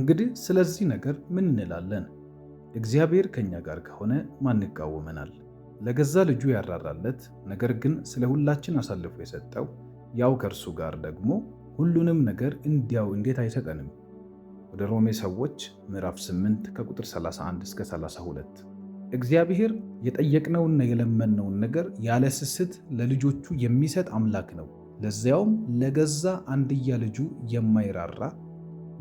እንግዲህ ስለዚህ ነገር ምን እንላለን? እግዚአብሔር ከኛ ጋር ከሆነ ማን ይቃወመናል? ለገዛ ልጁ ያራራለት፣ ነገር ግን ስለ ሁላችን አሳልፎ የሰጠው ያው ከእርሱ ጋር ደግሞ ሁሉንም ነገር እንዲያው እንዴት አይሰጠንም? ወደ ሮሜ ሰዎች ምዕራፍ 8 ከቁጥር 31 እስከ 32። እግዚአብሔር የጠየቅነውና የለመነውን ነገር ያለ ስስት ለልጆቹ የሚሰጥ አምላክ ነው። ለዚያውም ለገዛ አንድያ ልጁ የማይራራ፣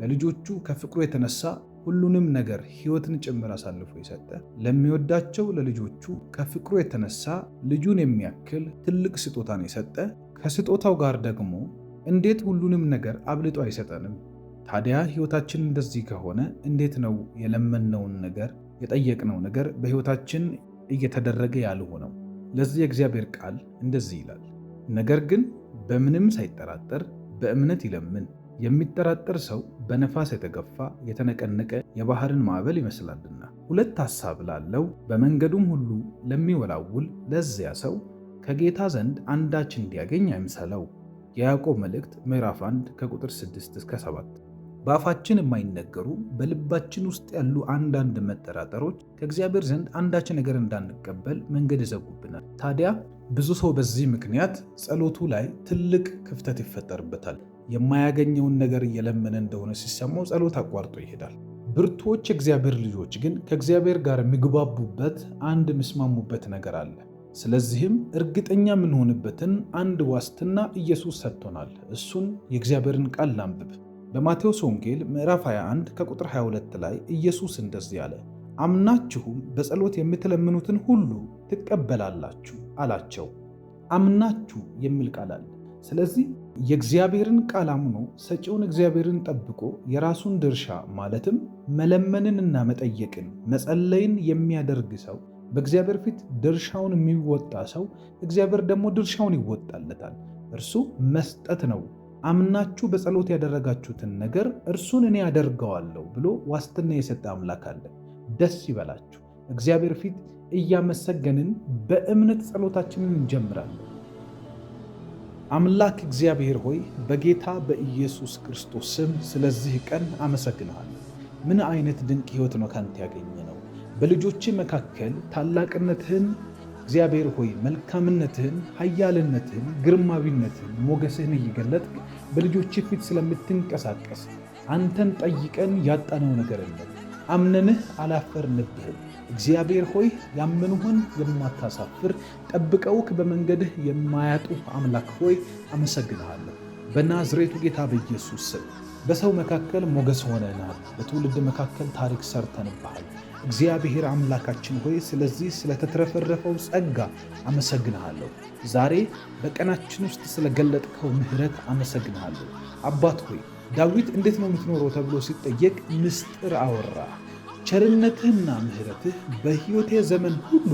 ለልጆቹ ከፍቅሩ የተነሳ ሁሉንም ነገር ሕይወትን ጭምር አሳልፎ የሰጠ፣ ለሚወዳቸው ለልጆቹ ከፍቅሩ የተነሳ ልጁን የሚያክል ትልቅ ስጦታን የሰጠ፣ ከስጦታው ጋር ደግሞ እንዴት ሁሉንም ነገር አብልጦ አይሰጠንም? ታዲያ ሕይወታችን እንደዚህ ከሆነ እንዴት ነው የለመነውን ነገር የጠየቅነው ነገር በሕይወታችን እየተደረገ ያልሆነው? ለዚህ የእግዚአብሔር ቃል እንደዚህ ይላል፣ ነገር ግን በምንም ሳይጠራጠር በእምነት ይለምን። የሚጠራጠር ሰው በነፋስ የተገፋ የተነቀነቀ የባህርን ማዕበል ይመስላልና። ሁለት ሐሳብ ላለው በመንገዱም ሁሉ ለሚወላውል ለዚያ ሰው ከጌታ ዘንድ አንዳች እንዲያገኝ አይምሰለው። የያዕቆብ መልእክት ምዕራፍ 1 ከቁጥር 6 እስከ 7። በአፋችን የማይነገሩ በልባችን ውስጥ ያሉ አንዳንድ መጠራጠሮች ከእግዚአብሔር ዘንድ አንዳች ነገር እንዳንቀበል መንገድ ይዘጉብናል። ታዲያ ብዙ ሰው በዚህ ምክንያት ጸሎቱ ላይ ትልቅ ክፍተት ይፈጠርበታል። የማያገኘውን ነገር እየለመነ እንደሆነ ሲሰማው ጸሎት አቋርጦ ይሄዳል። ብርቱዎች የእግዚአብሔር ልጆች ግን ከእግዚአብሔር ጋር የሚግባቡበት አንድ የሚስማሙበት ነገር አለ። ስለዚህም እርግጠኛ የምንሆንበትን አንድ ዋስትና ኢየሱስ ሰጥቶናል። እሱን የእግዚአብሔርን ቃል ላንብብ። በማቴዎስ ወንጌል ምዕራፍ 21 ከቁጥር 22 ላይ ኢየሱስ እንደዚህ አለ፣ አምናችሁም በጸሎት የምትለምኑትን ሁሉ ትቀበላላችሁ አላቸው። አምናችሁ የሚል ቃል አለ። ስለዚህ የእግዚአብሔርን ቃል አምኖ ሰጪውን እግዚአብሔርን ጠብቆ የራሱን ድርሻ ማለትም መለመንንና መጠየቅን መጸለይን የሚያደርግ ሰው፣ በእግዚአብሔር ፊት ድርሻውን የሚወጣ ሰው፣ እግዚአብሔር ደግሞ ድርሻውን ይወጣለታል። እርሱ መስጠት ነው። አምናችሁ በጸሎት ያደረጋችሁትን ነገር እርሱን እኔ ያደርገዋለሁ ብሎ ዋስትና የሰጠ አምላክ አለ። ደስ ይበላችሁ። እግዚአብሔር ፊት እያመሰገንን በእምነት ጸሎታችንን እንጀምራለን። አምላክ እግዚአብሔር ሆይ በጌታ በኢየሱስ ክርስቶስ ስም ስለዚህ ቀን አመሰግንሃለሁ። ምን አይነት ድንቅ ሕይወት ነው ካንተ ያገኘ ነው። በልጆች መካከል ታላቅነትህን እግዚአብሔር ሆይ መልካምነትህን፣ ኃያልነትህን፣ ግርማዊነትህን፣ ሞገስህን እየገለጥክ በልጆች ፊት ስለምትንቀሳቀስ አንተን ጠይቀን ያጣነው ነገር የለም። አምነንህ አላፈርንብህም። እግዚአብሔር ሆይ ያመኑህን የማታሳፍር ጠብቀውክ በመንገድህ የማያጡ አምላክ ሆይ አመሰግንሃለሁ። በናዝሬቱ ጌታ በኢየሱስ ስም በሰው መካከል ሞገስ ሆነናል። በትውልድ መካከል ታሪክ ሰርተንብሃል። እግዚአብሔር አምላካችን ሆይ ስለዚህ ስለተትረፈረፈው ጸጋ አመሰግንሃለሁ። ዛሬ በቀናችን ውስጥ ስለገለጥከው ምሕረት አመሰግንሃለሁ። አባት ሆይ ዳዊት እንዴት ነው የምትኖረው ተብሎ ሲጠየቅ ምስጢር አወራ። ቸርነትህና ምሕረትህ በሕይወቴ ዘመን ሁሉ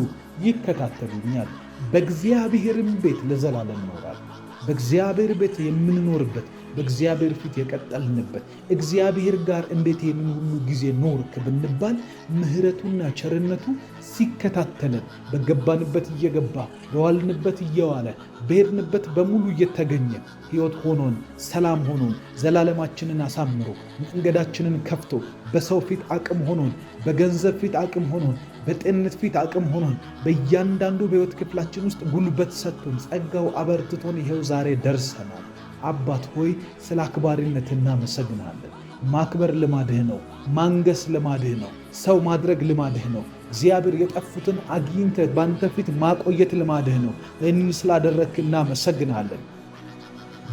ይከታተሉኛል፣ በእግዚአብሔርም ቤት ለዘላለም እኖራለሁ። በእግዚአብሔር ቤት የምንኖርበት በእግዚአብሔር ፊት የቀጠልንበት እግዚአብሔር ጋር እንዴት ይህንን ሁሉ ጊዜ ኖርክ ብንባል ምሕረቱና ቸርነቱ ሲከታተለን በገባንበት እየገባ በዋልንበት እየዋለ በሄድንበት በሙሉ እየተገኘ ሕይወት ሆኖን ሰላም ሆኖን ዘላለማችንን አሳምሮ መንገዳችንን ከፍቶ በሰው ፊት አቅም ሆኖን በገንዘብ ፊት አቅም ሆኖን በጤንነት ፊት አቅም ሆኖን በእያንዳንዱ በሕይወት ክፍላችን ውስጥ ጉልበት ሰጥቶን ጸጋው አበርትቶን ይኸው ዛሬ ደርሰናል። አባት ሆይ ስለ አክባሪነት እናመሰግናለን። ማክበር ልማድህ ነው። ማንገስ ልማድህ ነው። ሰው ማድረግ ልማድህ ነው። እግዚአብሔር የጠፉትን አግኝተህ በአንተ ፊት ማቆየት ልማድህ ነው። ይህንን ስላደረግክ እናመሰግናለን።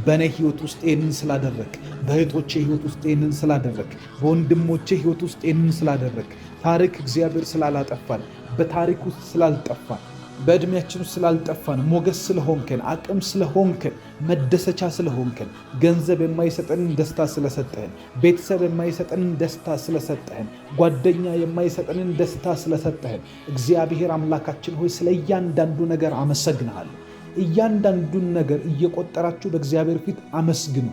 በእኔ ሕይወት ውስጥ ይህንን ስላደረግ፣ በእህቶቼ ሕይወት ውስጥ ይህንን ስላደረግ፣ በወንድሞቼ ሕይወት ውስጥ ይህንን ስላደረግ፣ ታሪክ እግዚአብሔር ስላላጠፋን፣ በታሪክ ውስጥ ስላልጠፋን፣ በዕድሜያችን ውስጥ ስላልጠፋን፣ ሞገስ ስለሆንከን፣ አቅም ስለሆንከን፣ መደሰቻ ስለሆንከን፣ ገንዘብ የማይሰጠንን ደስታ ስለሰጠህን፣ ቤተሰብ የማይሰጠንን ደስታ ስለሰጠህን፣ ጓደኛ የማይሰጠንን ደስታ ስለሰጠህን እግዚአብሔር አምላካችን ሆይ ስለ እያንዳንዱ ነገር አመሰግንሃለሁ። እያንዳንዱን ነገር እየቆጠራችሁ በእግዚአብሔር ፊት አመስግኑ።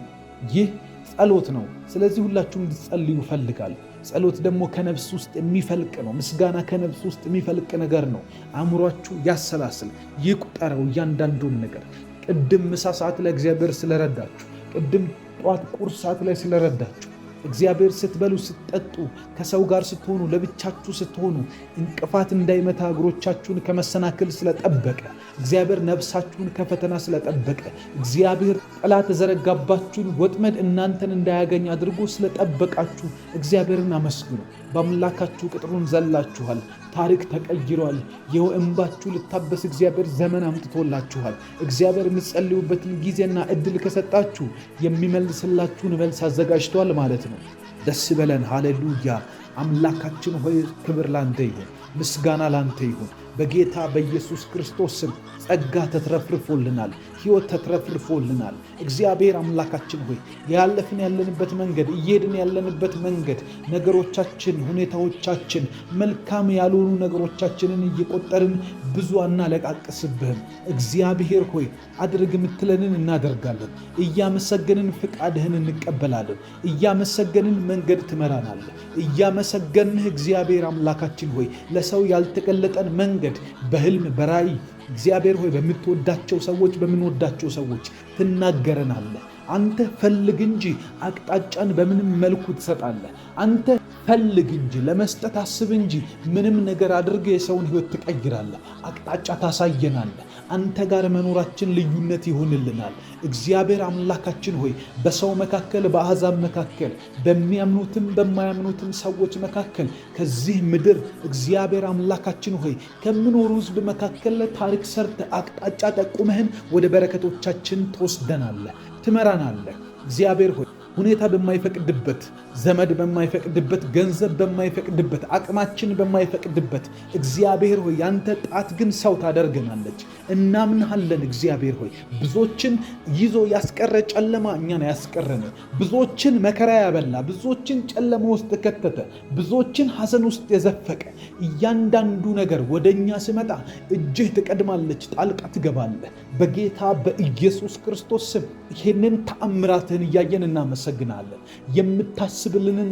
ይህ ጸሎት ነው። ስለዚህ ሁላችሁም እንድትጸልዩ እፈልጋለሁ። ጸሎት ደግሞ ከነፍስ ውስጥ የሚፈልቅ ነው። ምስጋና ከነፍስ ውስጥ የሚፈልቅ ነገር ነው። አእምሯችሁ ያሰላስል፣ ይቁጠረው እያንዳንዱን ነገር። ቅድም ምሳ ሰዓት ላይ እግዚአብሔር ስለረዳችሁ፣ ቅድም ጠዋት ቁርስ ሰዓት ላይ ስለረዳችሁ እግዚአብሔር ስትበሉ ስትጠጡ፣ ከሰው ጋር ስትሆኑ፣ ለብቻችሁ ስትሆኑ እንቅፋት እንዳይመታ እግሮቻችሁን ከመሰናክል ስለጠበቀ፣ እግዚአብሔር ነፍሳችሁን ከፈተና ስለጠበቀ፣ እግዚአብሔር ጠላት የዘረጋባችሁን ወጥመድ እናንተን እንዳያገኝ አድርጎ ስለጠበቃችሁ እግዚአብሔርን አመስግኑ። በአምላካችሁ ቅጥሩን ዘላችኋል። ታሪክ ተቀይሯል። ይኸው እንባችሁ ልታበስ እግዚአብሔር ዘመን አምጥቶላችኋል። እግዚአብሔር የምትጸልዩበትን ጊዜና እድል ከሰጣችሁ የሚመልስላችሁን መልስ አዘጋጅቷል ማለት ነው። ደስ በለን። ሃሌሉያ። አምላካችን ሆይ ክብር ላንተ ይሁን፣ ምስጋና ላንተ ይሁን። በጌታ በኢየሱስ ክርስቶስ ስም ጸጋ ተትረፍርፎልናል፣ ሕይወት ተትረፍርፎልናል። እግዚአብሔር አምላካችን ሆይ ያለፍን ያለንበት መንገድ፣ እየሄድን ያለንበት መንገድ፣ ነገሮቻችን፣ ሁኔታዎቻችን መልካም ያልሆኑ ነገሮቻችንን እየቆጠርን ብዙ አናለቃቅስብህም። እግዚአብሔር ሆይ አድርግ የምትለንን እናደርጋለን። እያመሰገንን ፍቃድህን እንቀበላለን። እያመሰገንን መንገድ ትመራናለህ። እያመሰገንህ እግዚአብሔር አምላካችን ሆይ ለሰው ያልተገለጠን መንገድ በህልም በራእይ እግዚአብሔር ሆይ በምትወዳቸው ሰዎች በምንወዳቸው ሰዎች ትናገረናለህ። አንተ ፈልግ እንጂ አቅጣጫን በምንም መልኩ ትሰጣለህ። አንተ ፈልግ እንጂ ለመስጠት አስብ እንጂ ምንም ነገር አድርገህ የሰውን ሕይወት ትቀይራለህ። አቅጣጫ ታሳየናለህ። አንተ ጋር መኖራችን ልዩነት ይሆንልናል። እግዚአብሔር አምላካችን ሆይ በሰው መካከል፣ በአሕዛብ መካከል፣ በሚያምኑትም በማያምኑትም ሰዎች መካከል ከዚህ ምድር እግዚአብሔር አምላካችን ሆይ ከምኖሩ ሕዝብ መካከል ታሪክ ሰርተ አቅጣጫ ጠቁመህን ወደ በረከቶቻችን ትወስደናለህ፣ ትመራናለህ። እግዚአብሔር ሆይ ሁኔታ በማይፈቅድበት፣ ዘመድ በማይፈቅድበት፣ ገንዘብ በማይፈቅድበት፣ አቅማችን በማይፈቅድበት እግዚአብሔር ሆይ ያንተ ጣት ግን ሰው ታደርገናለች። እናምንሃለን። እግዚአብሔር ሆይ ብዙዎችን ይዞ ያስቀረ ጨለማ እኛን ያስቀረን፣ ብዙዎችን መከራ ያበላ፣ ብዙዎችን ጨለማ ውስጥ ከተተ፣ ብዙዎችን ሐዘን ውስጥ የዘፈቀ እያንዳንዱ ነገር ወደኛ ሲመጣ እጅህ ትቀድማለች፣ ጣልቃ ትገባለህ። በጌታ በኢየሱስ ክርስቶስ ስም ይህንን ተአምራትህን እያየን እናመሰግናለን። የምታስብልንን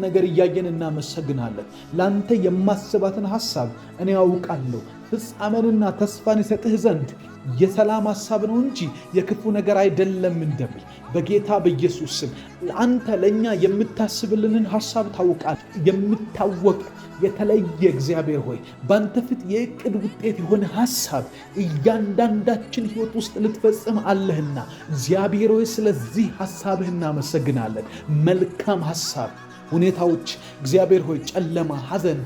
ነገር እያየን እናመሰግናለን። ለአንተ የማስባትን ሐሳብ እኔ ያውቃለሁ፣ ፍጻሜንና ተስፋን ይሰጥህ ዘንድ የሰላም ሐሳብ ነው እንጂ የክፉ ነገር አይደለም እንደሚል በጌታ በኢየሱስ ስም አንተ ለእኛ የምታስብልንን ሐሳብ ታውቃል። የምታወቅ የተለየ እግዚአብሔር ሆይ በአንተ ፊት የዕቅድ ውጤት የሆነ ሐሳብ እያንዳንዳችን ሕይወት ውስጥ ልትፈጽም አለህና እግዚአብሔር ሆይ ስለዚህ ሐሳብህ እናመሰግናለን። መልካም ሐሳብ ሁኔታዎች እግዚአብሔር ሆይ ጨለማ፣ ሐዘን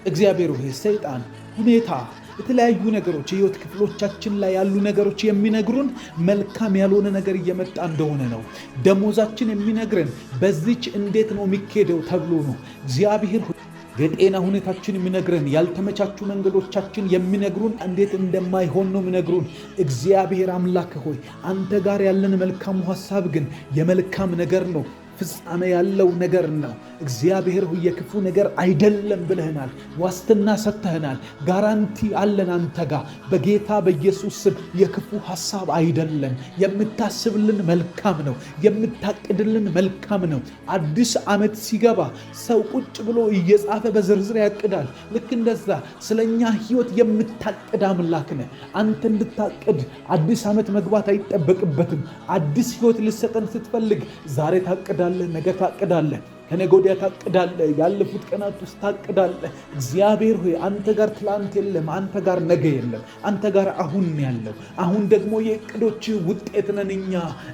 እግዚአብሔር ሆይ ሰይጣን፣ ሁኔታ፣ የተለያዩ ነገሮች የህይወት ክፍሎቻችን ላይ ያሉ ነገሮች የሚነግሩን መልካም ያልሆነ ነገር እየመጣ እንደሆነ ነው። ደሞዛችን የሚነግረን በዚች እንዴት ነው የሚኬደው ተብሎ ነው። እግዚአብሔር የጤና ሁኔታችን የሚነግረን፣ ያልተመቻቹ መንገዶቻችን የሚነግሩን እንዴት እንደማይሆን ነው የሚነግሩን። እግዚአብሔር አምላክ ሆይ አንተ ጋር ያለን መልካሙ ሐሳብ ግን የመልካም ነገር ነው፣ ፍጻሜ ያለው ነገር ነው። እግዚአብሔር ሆይ የክፉ ነገር አይደለም ብለህናል። ዋስትና ሰጥተህናል። ጋራንቲ አለን አንተ ጋር በጌታ በኢየሱስ ስም። የክፉ ሐሳብ አይደለም። የምታስብልን መልካም ነው። የምታቅድልን መልካም ነው። አዲስ ዓመት ሲገባ ሰው ቁጭ ብሎ እየጻፈ በዝርዝር ያቅዳል። ልክ እንደዛ ስለኛ ሕይወት የምታቅድ አምላክ ነህ። አንተ እንድታቅድ አዲስ ዓመት መግባት አይጠበቅበትም። አዲስ ሕይወት ልሰጠን ስትፈልግ ዛሬ ታቅዳለህ፣ ነገ ታቅዳለህ፣ ከነገ ወዲያ ታቅዳለህ፣ ያለፉት ቀናት ውስጥ ታቅዳለህ። እግዚአብሔር ሆይ አንተ ጋር ትላንት የለም፣ አንተ ጋር ነገ የለም፣ አንተ ጋር አሁን ያለው። አሁን ደግሞ የእቅዶች ውጤት ነን እኛ።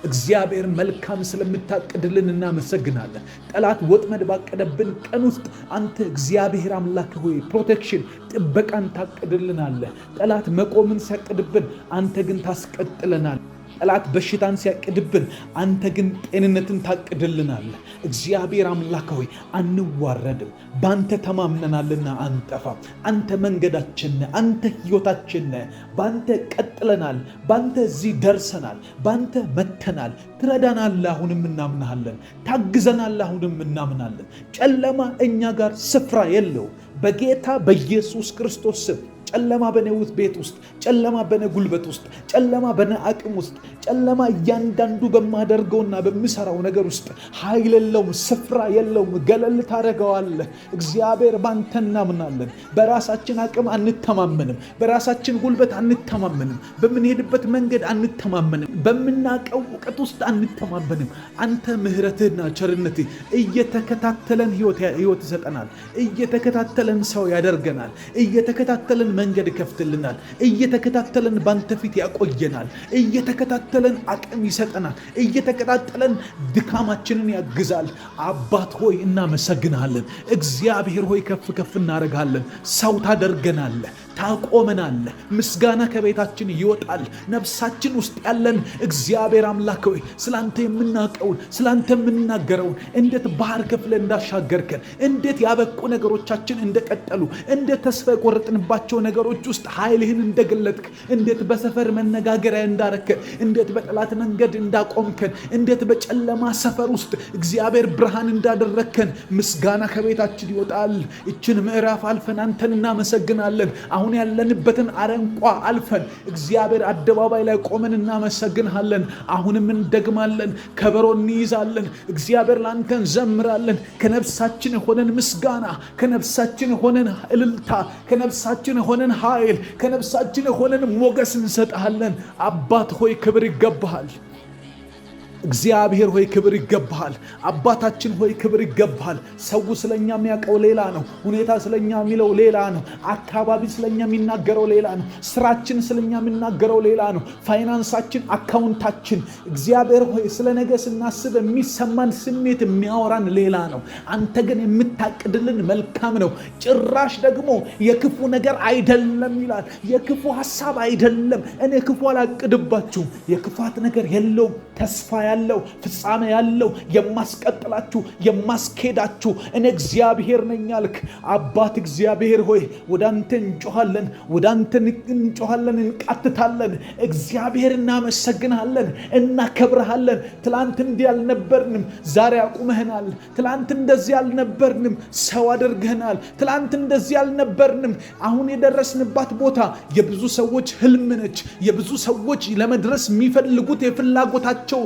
እግዚአብሔር መልካም ስለምታቅድልን እናመሰግናለን። ጠላት ወጥመድ ባቀደብን ቀን ውስጥ አንተ እግዚአብሔር አምላክ ሆይ ፕሮቴክሽን፣ ጥበቃን ታቅድልናለህ። ጠላት መቆምን ሲያቅድብን አንተ ግን ታስቀጥለናል። ጠላት በሽታን ሲያቅድብን አንተ ግን ጤንነትን ታቅድልናለህ። እግዚአብሔር አምላክ ሆይ አንዋረድም፣ በአንተ ተማምነናልና አንጠፋም። አንተ መንገዳችን ነህ፣ አንተ ሕይወታችን ነህ። በአንተ ቀጥለናል፣ በአንተ እዚህ ደርሰናል፣ በአንተ መተናል። ትረዳናለህ፣ አሁንም እናምናሃለን። ታግዘናለህ፣ አሁንም እናምናለን። ጨለማ እኛ ጋር ስፍራ የለው። በጌታ በኢየሱስ ክርስቶስ ስም ጨለማ በኔ ቤት ውስጥ፣ ጨለማ በኔ ጉልበት ውስጥ፣ ጨለማ በኔ አቅም ውስጥ፣ ጨለማ እያንዳንዱ በማደርገውና በምሰራው ነገር ውስጥ ኃይል የለውም፣ ስፍራ የለውም። ገለል ታደርገዋለህ። እግዚአብሔር ባንተ እናምናለን። በራሳችን አቅም አንተማመንም፣ በራሳችን ጉልበት አንተማመንም፣ በምንሄድበት መንገድ አንተማመንም፣ በምናቀው እውቀት ውስጥ አንተማመንም። አንተ ምህረትህና ቸርነትህ እየተከታተለን ህይወት ይሰጠናል። እየተከታተለን ሰው ያደርገናል። እየተከታተለን መንገድ ይከፍትልናል። እየተከታተለን ባንተ ፊት ያቆየናል። እየተከታተለን አቅም ይሰጠናል። እየተከታተለን ድካማችንን ያግዛል። አባት ሆይ እናመሰግናለን። እግዚአብሔር ሆይ ከፍ ከፍ እናደርጋለን። ሰው ታደርገናለህ፣ ታቆመናለህ። ምስጋና ከቤታችን ይወጣል። ነፍሳችን ውስጥ ያለን እግዚአብሔር አምላክ ሆይ ስላንተ የምናውቀውን ስላንተ የምናገረውን እንዴት ባህር ከፍለ እንዳሻገርከን፣ እንዴት ያበቁ ነገሮቻችን እንደቀጠሉ፣ እንዴት ተስፋ የቆረጥንባቸው ነገሮች ውስጥ ኃይልህን እንደገለጥክ፣ እንዴት በሰፈር መነጋገሪያ እንዳረከን፣ እንዴት በጠላት መንገድ እንዳቆምከን፣ እንዴት በጨለማ ሰፈር ውስጥ እግዚአብሔር ብርሃን እንዳደረከን ምስጋና ከቤታችን ይወጣል። ይችን ምዕራፍ አልፈን አንተን እናመሰግናለን። አሁን ያለንበትን አረንቋ አልፈን እግዚአብሔር አደባባይ ላይ ቆመን እናመሰግንሃለን። አሁንም እንደግማለን፣ ከበሮ እንይዛለን። እግዚአብሔር ላንተ እንዘምራለን። ከነፍሳችን ሆነን ምስጋና፣ ከነፍሳችን ሆነን እልልታ፣ ከነፍሳችን ሆነን ኃይል፣ ከነፍሳችን ሆነን ሞገስ እንሰጥሃለን። አባት ሆይ ክብር ይገባሃል። እግዚአብሔር ሆይ ክብር ይገባሃል። አባታችን ሆይ ክብር ይገባሃል። ሰው ስለኛ የሚያውቀው ሌላ ነው። ሁኔታ ስለኛ የሚለው ሌላ ነው። አካባቢ ስለኛ የሚናገረው ሌላ ነው። ስራችን ስለኛ የሚናገረው ሌላ ነው። ፋይናንሳችን፣ አካውንታችን እግዚአብሔር ሆይ ስለ ነገ ስናስብ የሚሰማን ስሜት የሚያወራን ሌላ ነው። አንተ ግን የምታቅድልን መልካም ነው። ጭራሽ ደግሞ የክፉ ነገር አይደለም ይላል። የክፉ ሐሳብ አይደለም። እኔ ክፉ አላቅድባችሁም። የክፋት ነገር የለውም። ተስፋ ያለው ፍጻሜ ያለው የማስቀጥላችሁ የማስኬዳችሁ እኔ እግዚአብሔር ነኝ አልክ። አባት እግዚአብሔር ሆይ ወደ አንተ እንጮሃለን፣ ወደ አንተ እንጮሃለን፣ እንቃትታለን። እግዚአብሔር እናመሰግናለን፣ እናከብረሃለን። ትላንት እንዲህ አልነበርንም፣ ዛሬ አቁመህናል። ትላንት እንደዚህ አልነበርንም፣ ሰው አድርገህናል። ትላንት እንደዚህ አልነበርንም። አሁን የደረስንባት ቦታ የብዙ ሰዎች ህልም ነች። የብዙ ሰዎች ለመድረስ የሚፈልጉት የፍላጎታቸው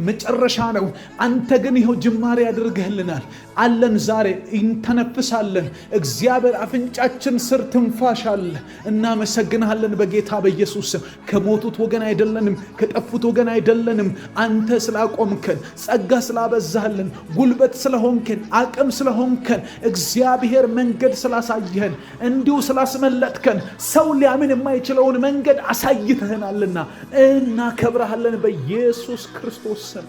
መጨረሻ ነው። አንተ ግን ይኸው ጅማሬ ያደርግህልናል። አለን፣ ዛሬ እንተነፍሳለን። እግዚአብሔር አፍንጫችን ስር ትንፋሽ አለ። እናመሰግንሃለን በጌታ በኢየሱስ ስም። ከሞቱት ወገን አይደለንም፣ ከጠፉት ወገን አይደለንም። አንተ ስላቆምከን፣ ጸጋ ስላበዛህልን፣ ጉልበት ስለሆንከን፣ አቅም ስለሆንከን፣ እግዚአብሔር መንገድ ስላሳየህን፣ እንዲሁ ስላስመለጥከን፣ ሰው ሊያምን የማይችለውን መንገድ አሳይተህናልና እናከብረሃለን በኢየሱስ ክርስቶስ ስም።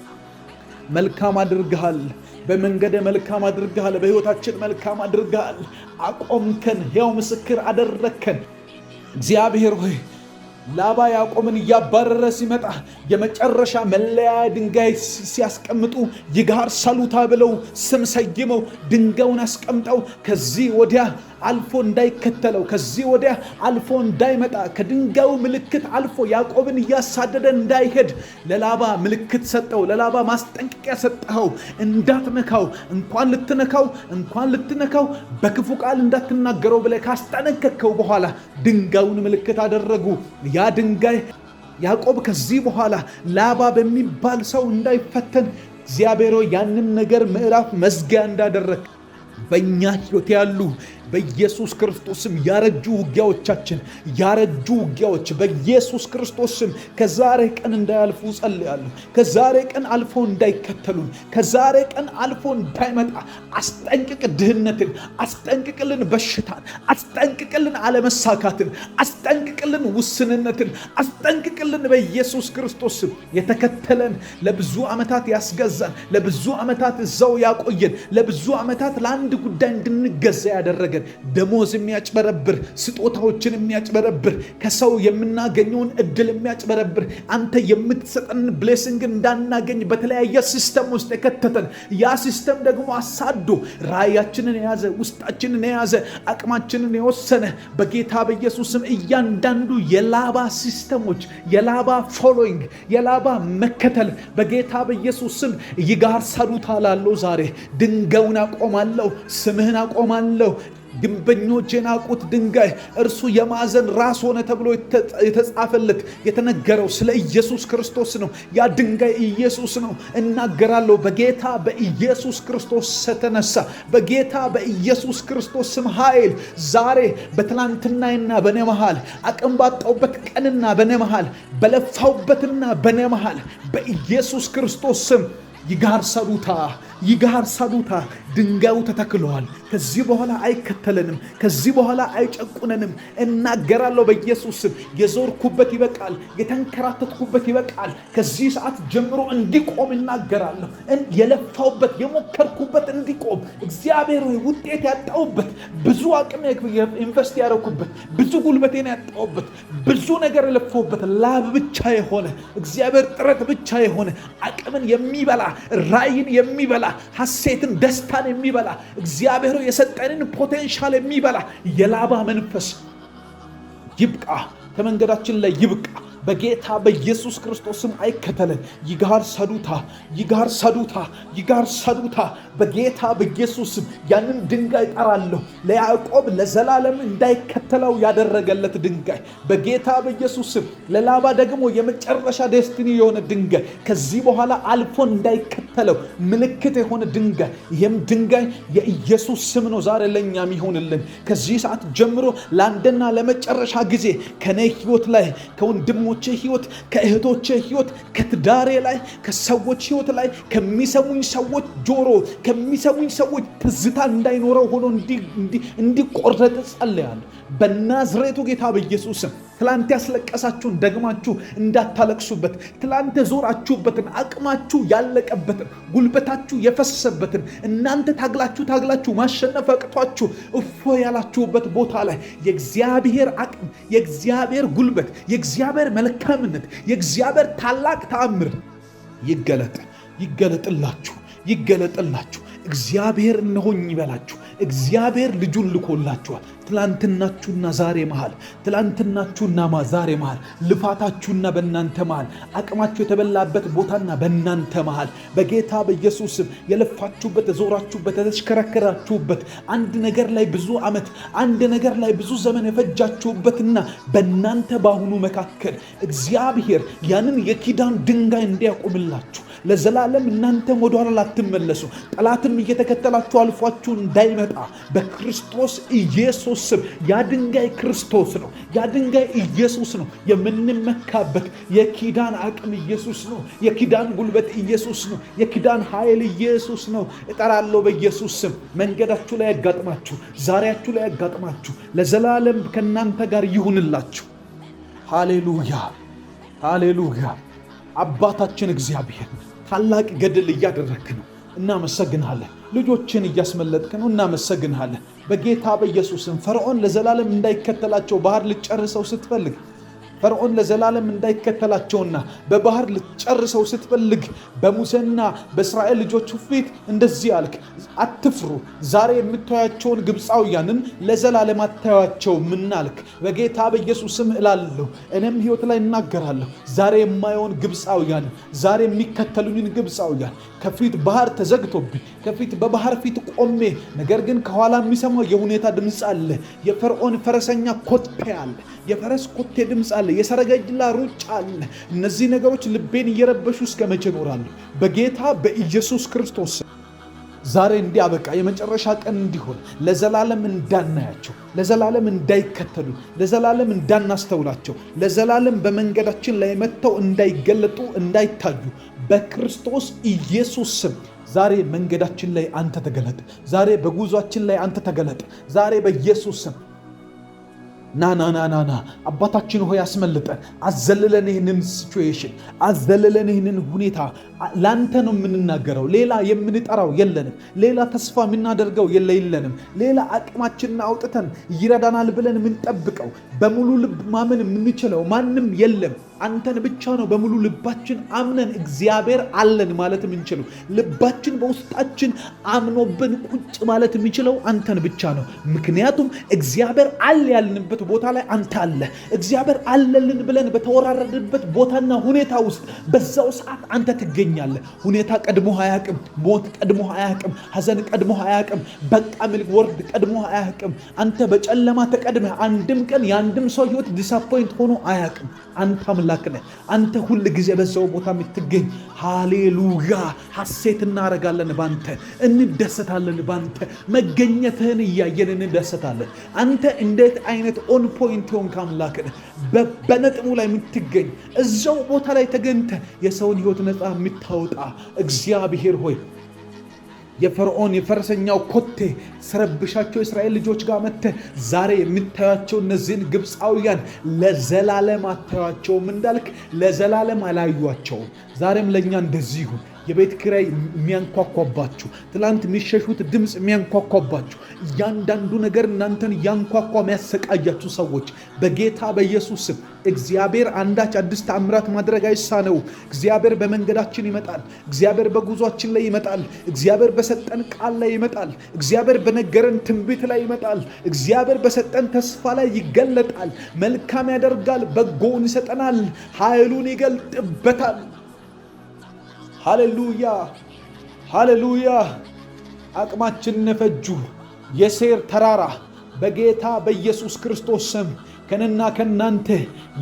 መልካም አድርገሃል። በመንገደ መልካም አድርገሃል። በሕይወታችን መልካም አድርገሃል። አቆምከን፣ ሕያው ምስክር አደረከን። እግዚአብሔር ሆይ ላባ ያዕቆብን እያባረረ ሲመጣ የመጨረሻ መለያ ድንጋይ ሲያስቀምጡ ይጋር ሰሉታ ብለው ስም ሰይመው ድንጋዩን አስቀምጠው ከዚህ ወዲያ አልፎ እንዳይከተለው፣ ከዚህ ወዲያ አልፎ እንዳይመጣ፣ ከድንጋዩ ምልክት አልፎ ያዕቆብን እያሳደደ እንዳይሄድ ለላባ ምልክት ሰጠው። ለላባ ማስጠንቀቂያ ሰጠኸው። እንዳትነካው፣ እንኳን ልትነካው በክፉ ቃል እንዳትናገረው ብለህ ካስጠነቀቅከው በኋላ ድንጋዩን ምልክት አደረጉ። ያ ድንጋይ ያዕቆብ ከዚህ በኋላ ላባ በሚባል ሰው እንዳይፈተን እግዚአብሔር ያንን ነገር ምዕራፍ መዝጊያ እንዳደረግ በእኛ ሕይወት ያሉ በኢየሱስ ክርስቶስም ያረጁ ውጊያዎች በኢየሱስ ክርስቶስም ከዛሬ ቀን እንዳያልፉ ጸልያለሁ። ከዛሬ ቀን አልፎ እንዳይከተሉን፣ ከዛሬ ቀን አልፎ እንዳይመጣ አስጠንቅቅ። ድህነትን አስጠንቅቅልን፣ በሽታን አስጠንቅቅልን፣ አለመሳካትን አስጠንቅቅልን፣ ውስንነትን አስጠንቅቅልን። በኢየሱስ ክርስቶስም የተከተለን ለብዙ ዓመታት ያስገዛን፣ ለብዙ ዓመታት እዛው ያቆየን፣ ለብዙ ዓመታት ለአንድ ጉዳይ እንድንገዛ ያደረገ ደሞዝ የሚያጭበረብር፣ ስጦታዎችን የሚያጭበረብር፣ ከሰው የምናገኘውን እድል የሚያጭበረብር፣ አንተ የምትሰጠን ብሌሲንግ እንዳናገኝ በተለያየ ሲስተም ውስጥ የከተተን፣ ያ ሲስተም ደግሞ አሳዶ ራእያችንን የያዘ፣ ውስጣችንን የያዘ፣ አቅማችንን የወሰነ በጌታ በኢየሱስም እያንዳንዱ የላባ ሲስተሞች፣ የላባ ፎሎዊንግ፣ የላባ መከተል በጌታ በኢየሱስም ይጋር ሰሩታ ላለው ዛሬ ድንጋዩን አቆማለሁ፣ ስምህን አቆማለሁ። ግንበኞች የናቁት ድንጋይ እርሱ የማዕዘን ራስ ሆነ ተብሎ የተጻፈለት የተነገረው ስለ ኢየሱስ ክርስቶስ ነው። ያ ድንጋይ ኢየሱስ ነው። እናገራለሁ በጌታ በኢየሱስ ክርስቶስ ተነሳ። በጌታ በኢየሱስ ክርስቶስ ስም ኃይል ዛሬ በትላንትናና በኔ መሃል አቅም ባጣውበት ቀንና በኔ መሃል በለፋውበትና በኔ መሃል በኢየሱስ ክርስቶስ ስም ይጋር ሰዱታ ድንጋዩ ተተክሏል። ከዚህ በኋላ አይከተለንም። ከዚህ በኋላ አይጨቁነንም። እናገራለሁ በኢየሱስ ስም የዞርኩበት ይበቃል። የተንከራተትኩበት ይበቃል። ከዚህ ሰዓት ጀምሮ እንዲቆም እናገራለሁ። የለፋውበት የሞከርኩበት እንዲቆም እግዚአብሔር ሆይ ውጤት ያጣውበት ብዙ አቅም ኢንቨስት ያደረኩበት ብዙ ጉልበቴን ያጣውበት ብዙ ነገር የለፋውበት ላብ ብቻ የሆነ እግዚአብሔር ጥረት ብቻ የሆነ አቅምን የሚበላ ራይን የሚበላ ሐሴትን ደስታን የሚበላ እግዚአብሔር የሰጠንን ፖቴንሻል የሚበላ የላባ መንፈስ ይብቃ፣ ከመንገዳችን ላይ ይብቃ። በጌታ በኢየሱስ ክርስቶስም አይከተለን። ይጋር ሰዱታ በጌታ በኢየሱስም ያንን ድንጋይ ጠራለሁ። ለያዕቆብ ለዘላለም እንዳይከተለው ያደረገለት ድንጋይ በጌታ በኢየሱስም፣ ለላባ ደግሞ የመጨረሻ ዴስቲኒ የሆነ ድንጋይ ከዚህ በኋላ አልፎ እንዳይከተለው ምልክት የሆነ ድንጋይ፣ ይህም ድንጋይ የኢየሱስ ስም ነው። ዛሬ ለእኛም ይሆንልን። ከዚህ ሰዓት ጀምሮ ለአንድና ለመጨረሻ ጊዜ ከኔ ህይወት ላይ ከወንድሞቼ ህይወት ከእህቶቼ ህይወት ከትዳሬ ላይ ከሰዎች ህይወት ላይ ከሚሰሙኝ ሰዎች ጆሮ ከሚሰሙኝ ሰዎች ትዝታ እንዳይኖረው ሆኖ እንዲቆረጥ ጸልያለሁ በናዝሬቱ ጌታ በኢየሱስ ስም። ትላንት ያስለቀሳችሁን ደግማችሁ እንዳታለቅሱበት፣ ትላንት ዞራችሁበትን አቅማችሁ ያለቀበትን ጉልበታችሁ የፈሰሰበትን እናንተ ታግላችሁ ማሸነፍ አቅቷችሁ እፎ ያላችሁበት ቦታ ላይ የእግዚአብሔር አቅም፣ የእግዚአብሔር ጉልበት፣ የእግዚአብሔር መልካምነት፣ የእግዚአብሔር ታላቅ ተአምር ይገለጥላችሁ። እግዚአብሔር እነሆኝ ይበላችሁ። እግዚአብሔር ልጁን ልኮላችኋል። ትላንትናችሁና ዛሬ መሃል፣ ትላንትናችሁና ዛሬ መሃል፣ ልፋታችሁና በእናንተ መሃል፣ አቅማችሁ የተበላበት ቦታና በእናንተ መሃል በጌታ በኢየሱስ ስም የለፋችሁበት፣ የዞራችሁበት፣ የተሽከረከራችሁበት አንድ ነገር ላይ ብዙ ዓመት አንድ ነገር ላይ ብዙ ዘመን የፈጃችሁበትና በእናንተ በአሁኑ መካከል እግዚአብሔር ያንን የኪዳን ድንጋይ እንዲያቆምላችሁ ለዘላለም እናንተም ወደኋላ ላትመለሱ ጠላትም እየተከተላችሁ አልፏችሁ እንዳይመጣ በክርስቶስ ኢየሱስ ስም ያ ድንጋይ ክርስቶስ ነው። ያ ድንጋይ ኢየሱስ ነው። የምንመካበት የኪዳን አቅም ኢየሱስ ነው። የኪዳን ጉልበት ኢየሱስ ነው። የኪዳን ኃይል ኢየሱስ ነው። እጠራለሁ በኢየሱስ ስም መንገዳችሁ ላይ ያጋጥማችሁ፣ ዛሬያችሁ ላይ ያጋጥማችሁ፣ ለዘላለም ከእናንተ ጋር ይሁንላችሁ። ሃሌሉያ። አባታችን እግዚአብሔር ታላቅ ገድል እያደረግክ ነው። እናመሰግንሃለን። ልጆችን እያስመለጥክ ነው። እናመሰግንሃለን። በጌታ በኢየሱስም ፈርዖን ለዘላለም እንዳይከተላቸው ባህር ልጨርሰው ስትፈልግ ፈርዖን ለዘላለም እንዳይከተላቸውና በባህር ልጨርሰው ስትፈልግ በሙሴና በእስራኤል ልጆች ፊት እንደዚህ አልክ፣ አትፍሩ፣ ዛሬ የምታያቸውን ግብፃውያንን ለዘላለም አታያቸውም አልክ። በጌታ በኢየሱስም እላለሁ፣ እኔም ሕይወት ላይ እናገራለሁ። ዛሬ የማየውን ግብፃውያን፣ ዛሬ የሚከተሉኝን ግብፃውያን ከፊት ባህር ተዘግቶብኝ ከፊት በባህር ፊት ቆሜ፣ ነገር ግን ከኋላ የሚሰማው የሁኔታ ድምፅ አለ። የፈርዖን ፈረሰኛ ኮቴ አለ። የፈረስ ኮቴ ድምፅ አለ። የሰረገላ ሩጫ አለ። እነዚህ ነገሮች ልቤን እየረበሹ እስከ መቼ እኖራለሁ? በጌታ በኢየሱስ ክርስቶስ ዛሬ እንዲያበቃ የመጨረሻ ቀን እንዲሆን ለዘላለም እንዳናያቸው፣ ለዘላለም እንዳይከተሉ፣ ለዘላለም እንዳናስተውላቸው፣ ለዘላለም በመንገዳችን ላይ መጥተው እንዳይገለጡ፣ እንዳይታዩ በክርስቶስ ኢየሱስ ስም ዛሬ መንገዳችን ላይ አንተ ተገለጥ። ዛሬ በጉዟችን ላይ አንተ ተገለጥ። ዛሬ በኢየሱስ ስም ና አባታችን ሆይ አስመልጠን፣ አዘልለን ይህንን ሲቹዌሽን፣ አዘልለን ይህንን ሁኔታ ላንተ ነው የምንናገረው። ሌላ የምንጠራው የለንም። ሌላ ተስፋ የምናደርገው የለንም። ሌላ አቅማችንን አውጥተን ይረዳናል ብለን የምንጠብቀው በሙሉ ልብ ማመን የምንችለው ማንም የለም። አንተን ብቻ ነው በሙሉ ልባችን አምነን እግዚአብሔር አለን ማለት የምንችለው። ልባችን በውስጣችን አምኖብን ቁጭ ማለት የሚችለው አንተን ብቻ ነው። ምክንያቱም እግዚአብሔር አለ ያልንበት ቦታ ላይ አንተ አለ። እግዚአብሔር አለልን ብለን በተወራረድበት ቦታና ሁኔታ ውስጥ በዛው ሰዓት አንተ ትገኛለህ። ትገኛለህ። ሁኔታ ቀድሞ አያውቅም። ሞት ቀድሞ አያውቅም። ሐዘን ቀድሞ አያውቅም። በቃ ወርድ ቀድሞ አያውቅም። አንተ በጨለማ ተቀድመህ አንድም ቀን የአንድም ሰው ህይወት ዲስአፖይንት ሆኖ አያውቅም። አንተ አምላክ ነህ። አንተ ሁል ጊዜ በዛው ቦታ የምትገኝ ሃሌሉያ። ሐሴት እናረጋለን ባንተ፣ እንደሰታለን ባንተ። መገኘትህን እያየን እንደሰታለን። አንተ እንዴት አይነት ኦን ፖይንት ሆንክ አምላክ ነህ። በነጥቡ ላይ የምትገኝ እዛው ቦታ ላይ ተገኝተ የሰውን ህይወት ነፃ የምታወጣ እግዚአብሔር ሆይ የፈርዖን የፈረሰኛው ኮቴ ሰረብሻቸው እስራኤል ልጆች ጋር መጥተህ ዛሬ የምታያቸው እነዚህን ግብፃውያን ለዘላለም አታያቸውም እንዳልክ ለዘላለም አላዩአቸውም። ዛሬም ለእኛ እንደዚህ ይሁን። የቤት ኪራይ የሚያንኳኳባችሁ፣ ትላንት የሚሸሹት ድምፅ የሚያንኳኳባችሁ፣ እያንዳንዱ ነገር እናንተን እያንኳኳ የሚያሰቃያችሁ ሰዎች በጌታ በኢየሱስ ስም እግዚአብሔር አንዳች አዲስ ተአምራት ማድረግ አይሳነው። እግዚአብሔር በመንገዳችን ይመጣል። እግዚአብሔር በጉዟችን ላይ ይመጣል። እግዚአብሔር በሰጠን ቃል ላይ ይመጣል። እግዚአብሔር በነገረን ትንቢት ላይ ይመጣል። እግዚአብሔር በሰጠን ተስፋ ላይ ይገለጣል። መልካም ያደርጋል፣ በጎውን ይሰጠናል፣ ኃይሉን ይገልጥበታል። ሃሌሉያ ሃሌሉያ። አቅማችንን ነፈጁ የሴር ተራራ በጌታ በኢየሱስ ክርስቶስ ስም ከነና ከናንተ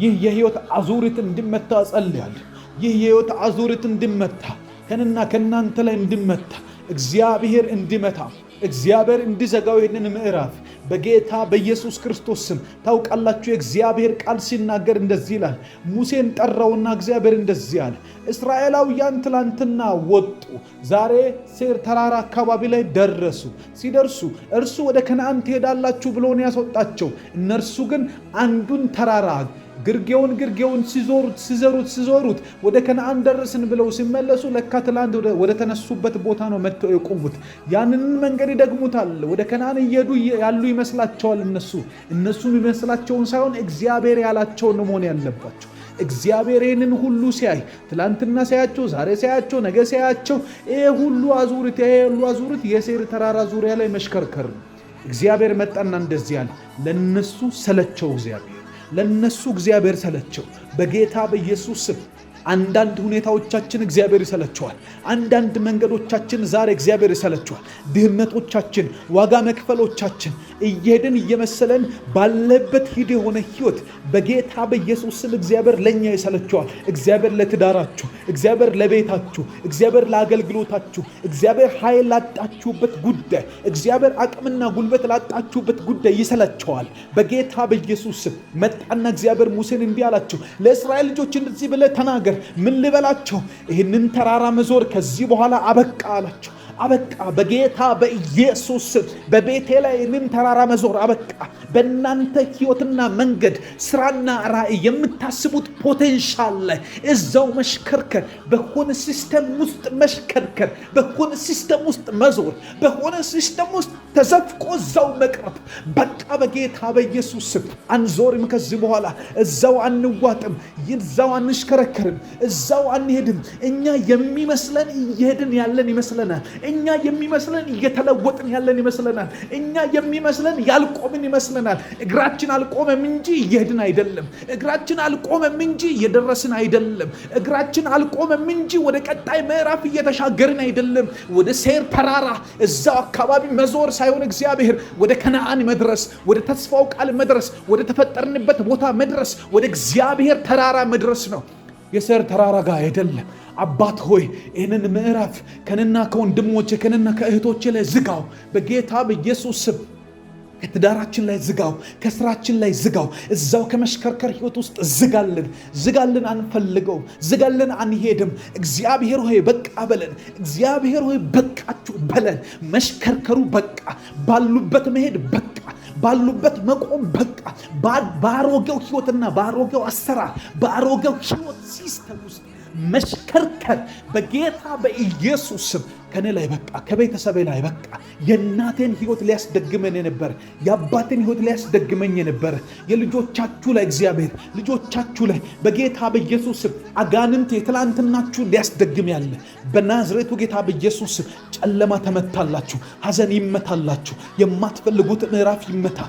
ይህ የህይወት አዙሪት እንዲመታ ጸልያለሁ። ይህ የህይወት አዙሪት እንዲመታ ከነና ከናንተ ላይ እንዲመታ እግዚአብሔር እንዲመታ እግዚአብሔር እንዲዘጋው ይህንን ምዕራፍ በጌታ በኢየሱስ ክርስቶስ ስም። ታውቃላችሁ የእግዚአብሔር ቃል ሲናገር እንደዚህ ይላል። ሙሴን ጠራውና እግዚአብሔር እንደዚህ አለ፣ እስራኤላውያን ትላንትና ወጡ፣ ዛሬ ሴር ተራራ አካባቢ ላይ ደረሱ። ሲደርሱ እርሱ ወደ ከነዓን ትሄዳላችሁ ብሎ ነው ያስወጣቸው። እነርሱ ግን አንዱን ተራራ ግርጌውን ሲዞሩት ወደ ከነዓን ደረስን ብለው ሲመለሱ ለካ ትላንት ወደ ተነሱበት ቦታ ነው መጥተው የቆሙት። ያንን መንገድ ይደግሙታል። ወደ ከነዓን እየሄዱ ያሉ ይመስላቸዋል። እነሱም ይመስላቸውን ሳይሆን እግዚአብሔር ያላቸውን መሆን ያለባቸው። እግዚአብሔር ይህንን ሁሉ ሲያይ ትላንትና ሲያያቸው፣ ዛሬ ሲያያቸው፣ ነገ ሲያያቸው ይሄ ሁሉ አዙሪት የሴር ተራራ ዙሪያ ላይ መሽከርከር ነው። እግዚአብሔር መጣና እንደዚህ ያለ ለነሱ ሰለቸው። ለነሱ እግዚአብሔር ሰለቸው። በጌታ በኢየሱስ ስም አንዳንድ ሁኔታዎቻችን እግዚአብሔር ይሰለቸዋል። አንዳንድ መንገዶቻችን ዛሬ እግዚአብሔር ይሰለቸዋል። ድህነቶቻችን፣ ዋጋ መክፈሎቻችን እየሄድን እየመሰለን ባለበት ሂድ የሆነ ህይወት በጌታ በኢየሱስ ስም እግዚአብሔር ለኛ ይሰለቸዋል። እግዚአብሔር ለትዳራችሁ፣ እግዚአብሔር ለቤታችሁ፣ እግዚአብሔር ለአገልግሎታችሁ፣ እግዚአብሔር ኃይል ላጣችሁበት ጉዳይ፣ እግዚአብሔር አቅምና ጉልበት ላጣችሁበት ጉዳይ ይሰለቸዋል። በጌታ በኢየሱስ ስም መጣና እግዚአብሔር ሙሴን እንዲህ አላቸው፣ ለእስራኤል ልጆች እንደዚህ ብለህ ተናገር። ምን ልበላቸው? ይህንን ተራራ መዞር ከዚህ በኋላ አበቃ አላቸው። አበቃ። በጌታ በኢየሱስ በቤቴ ላይ ይህንን ተራራ መዞር አበቃ። በእናንተ ህይወትና መንገድ፣ ስራና ራእይ የምታስቡት ፖቴንሻል ላይ እዛው መሽከርከር፣ በሆነ ሲስተም ውስጥ መሽከርከር፣ በሆነ ሲስተም ውስጥ መዞር፣ በሆነ ሲስተም ውስጥ ተዘፍቆ እዛው መቅረት በቃ። በጌታ በኢየሱስ አንዞርም። ከዚህ በኋላ እዛው አንዋጥም፣ እዛው አንሽከረከርም፣ እዛው አንሄድም። እኛ የሚመስለን እየሄድን ያለን ይመስለናል። እኛ የሚመስለን እየተለወጥን ያለን ይመስለናል። እኛ የሚመስለን ያልቆምን ይመስለናል። እግራችን አልቆመም እንጂ እየሄድን አይደለም። እግራችን አልቆመም እንጂ እየደረስን አይደለም። እግራችን አልቆመም እንጂ ወደ ቀጣይ ምዕራፍ እየተሻገርን አይደለም። ወደ ሴር ተራራ እዛው አካባቢ መዞር ሳይሆን እግዚአብሔር ወደ ከነዓን መድረስ፣ ወደ ተስፋው ቃል መድረስ፣ ወደ ተፈጠርንበት ቦታ መድረስ፣ ወደ እግዚአብሔር ተራራ መድረስ ነው። የሴር ተራራ ጋር አይደለም። አባት ሆይ ይህንን ምዕራፍ ከነና ከወንድሞቼ ከነና ከእህቶቼ ላይ ዝጋው በጌታ በኢየሱስ ስም። ከትዳራችን ላይ ዝጋው፣ ከስራችን ላይ ዝጋው። እዛው ከመሽከርከር ህይወት ውስጥ ዝጋልን። አንፈልገው፣ ዝጋልን፣ አንሄድም። እግዚአብሔር ሆይ በቃ በለን። እግዚአብሔር ሆይ በቃችሁ በለን። መሽከርከሩ በቃ፣ ባሉበት መሄድ በቃ፣ ባሉበት መቆም በቃ። ባሮጌው ህይወትና ባሮጌው አሰራር ባሮጌው ህይወት ሲስተም ውስጥ መሽከርከር በጌታ በኢየሱስ ስም ከኔ ላይ በቃ፣ ከቤተሰቤ ላይ በቃ። የእናቴን ሕይወት ሊያስደግመን የነበረ የአባቴን ሕይወት ሊያስደግመኝ የነበረ የልጆቻችሁ ላይ እግዚአብሔር ልጆቻችሁ ላይ በጌታ በኢየሱስ ስም አጋንንት የትላንትናችሁን ሊያስደግም ያለ በናዝሬቱ ጌታ በኢየሱስ ስም ጨለማ ተመታላችሁ፣ ሐዘን ይመታላችሁ፣ የማትፈልጉት ምዕራፍ ይመታ፣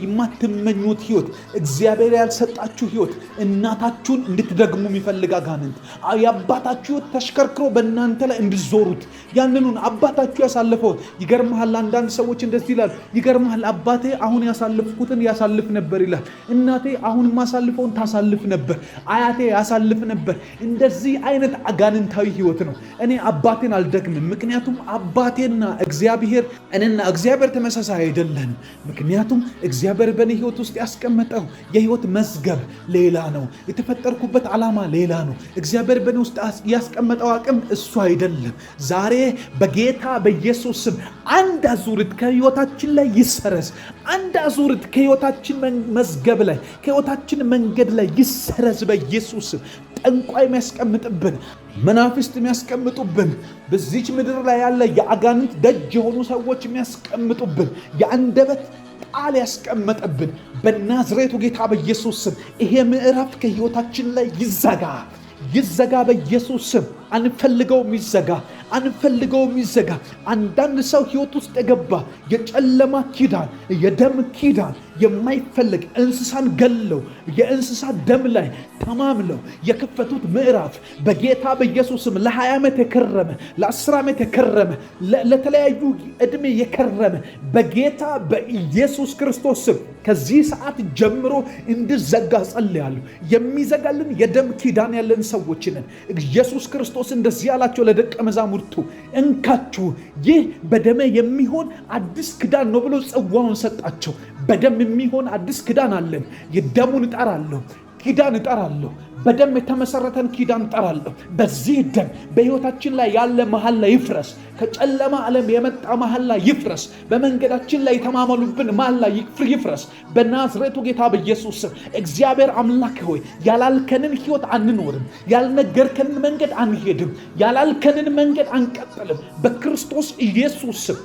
የማትመኙት ሕይወት እግዚአብሔር ያልሰጣችሁ ሕይወት እናታችሁን እንድትደግሙ የሚፈልግ አጋንንት የአባታችሁ ሕይወት ተሽከርክሮ በእናንተ ላይ እንድዞሩት ያንኑን አባታችሁ ያሳለፈው ይገርምሃል። አንዳንድ ሰዎች እንደዚህ ይላሉ፣ ይገርምሃል አባቴ አሁን ያሳልፍኩትን ያሳልፍ ነበር ይላል። እናቴ አሁን ማሳልፈውን ታሳልፍ ነበር፣ አያቴ ያሳልፍ ነበር። እንደዚህ አይነት አጋንንታዊ ሕይወት ነው። እኔ አባቴን አልደግምም፣ ምክንያቱም አባቴና እግዚአብሔር እኔና እግዚአብሔር ተመሳሳይ አይደለንም። ምክንያቱም እግዚአብሔር በእኔ ሕይወት ውስጥ ያስቀመጠው የሕይወት መዝገብ ሌላ ነው። የተፈጠርኩበት ዓላማ ሌላ ነው። እግዚአብሔር በእኔ ውስጥ ያስቀመጠው አቅም እሱ አይደለም። ዛሬ በጌታ በኢየሱስ ስም አንድ አዙሪት ከሕይወታችን ላይ ይሰረዝ። አንድ አዙሪት ከሕይወታችን መዝገብ ላይ ከሕይወታችን መንገድ ላይ ይሰረዝ በኢየሱስ ስም። ጠንቋይ የሚያስቀምጥብን መናፍስት የሚያስቀምጡብን በዚች ምድር ላይ ያለ የአጋንንት ደጅ የሆኑ ሰዎች የሚያስቀምጡብን የአንደበት ቃል ያስቀመጠብን በናዝሬቱ ጌታ በኢየሱስ ስም ይሄ ምዕራፍ ከሕይወታችን ላይ ይዘጋ በኢየሱስ ስም። አንፈልገውም፣ ይዘጋ። አንዳንድ ሰው ሕይወት ውስጥ የገባ የጨለማ ኪዳን፣ የደም ኪዳን የማይፈልግ እንስሳን ገለው የእንስሳ ደም ላይ ተማምለው የከፈቱት ምዕራፍ በጌታ በኢየሱስም ለ20 ዓመት የከረመ ለ10 ዓመት የከረመ ለተለያዩ ዕድሜ የከረመ በጌታ በኢየሱስ ክርስቶስ ስም ከዚህ ሰዓት ጀምሮ እንዲዘጋ ጸልያለሁ። የሚዘጋልን የደም ኪዳን ያለን ሰዎች ነን። ኢየሱስ ክርስቶስ እንደዚህ ያላቸው ለደቀ መዛሙርቱ እንካችሁ ይህ በደም የሚሆን አዲስ ኪዳን ነው ብሎ ጽዋውን ሰጣቸው። በደም የሚሆን አዲስ ኪዳን አለን። የደሙን ኪዳን እጠራለሁ። በደም የተመሰረተን ኪዳን እጠራለሁ። በዚህ ደም በሕይወታችን ላይ ያለ መሐላ ይፍረስ። ከጨለማ ዓለም የመጣ መሐላ ይፍረስ። በመንገዳችን ላይ የተማመሉብን መሐላ ይፍረስ በናዝሬቱ ጌታ በኢየሱስ ስም። እግዚአብሔር አምላክ ሆይ ያላልከንን ሕይወት አንኖርም፣ ያልነገርከንን መንገድ አንሄድም፣ ያላልከንን መንገድ አንቀጥልም። በክርስቶስ ኢየሱስ ስም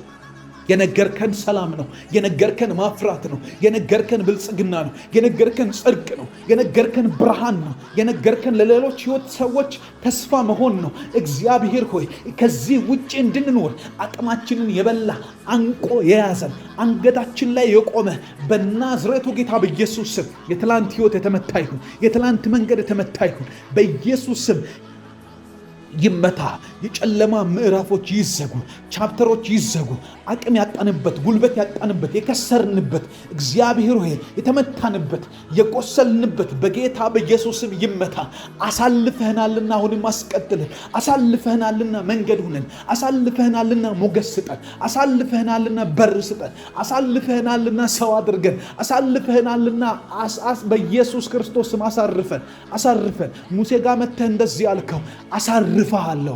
የነገርከን ሰላም ነው። የነገርከን ማፍራት ነው። የነገርከን ብልጽግና ነው። የነገርከን ጽድቅ ነው። የነገርከን ብርሃን ነው። የነገርከን ለሌሎች ሕይወት ሰዎች ተስፋ መሆን ነው። እግዚአብሔር ሆይ ከዚህ ውጭ እንድንኖር አቅማችንን የበላ አንቆ የያዘን አንገታችን ላይ የቆመ በናዝሬቱ ጌታ በኢየሱስ ስም የትላንት ሕይወት የተመታ ይሁን። የትላንት መንገድ የተመታ ይሁን በኢየሱስ ስም። ይመታ። የጨለማ ምዕራፎች ይዘጉ፣ ቻፕተሮች ይዘጉ። አቅም ያጣንበት፣ ጉልበት ያጣንበት፣ የከሰርንበት እግዚአብሔር ሆይ የተመታንበት፣ የቆሰልንበት በጌታ በኢየሱስም ይመታ። አሳልፈህናልና አሁንም አስቀጥልን። አሳልፈህናልና መንገድ ሁነን። አሳልፈህናልና ሞገስ ስጠን። አሳልፈህናልና በር ስጠን። አሳልፈህናልና ሰው አድርገን። አሳልፈህናልና በኢየሱስ ክርስቶስም አሳርፈን። ሙሴ ጋር መተህ እንደዚህ አልከው፣ አሳርፈሃለሁ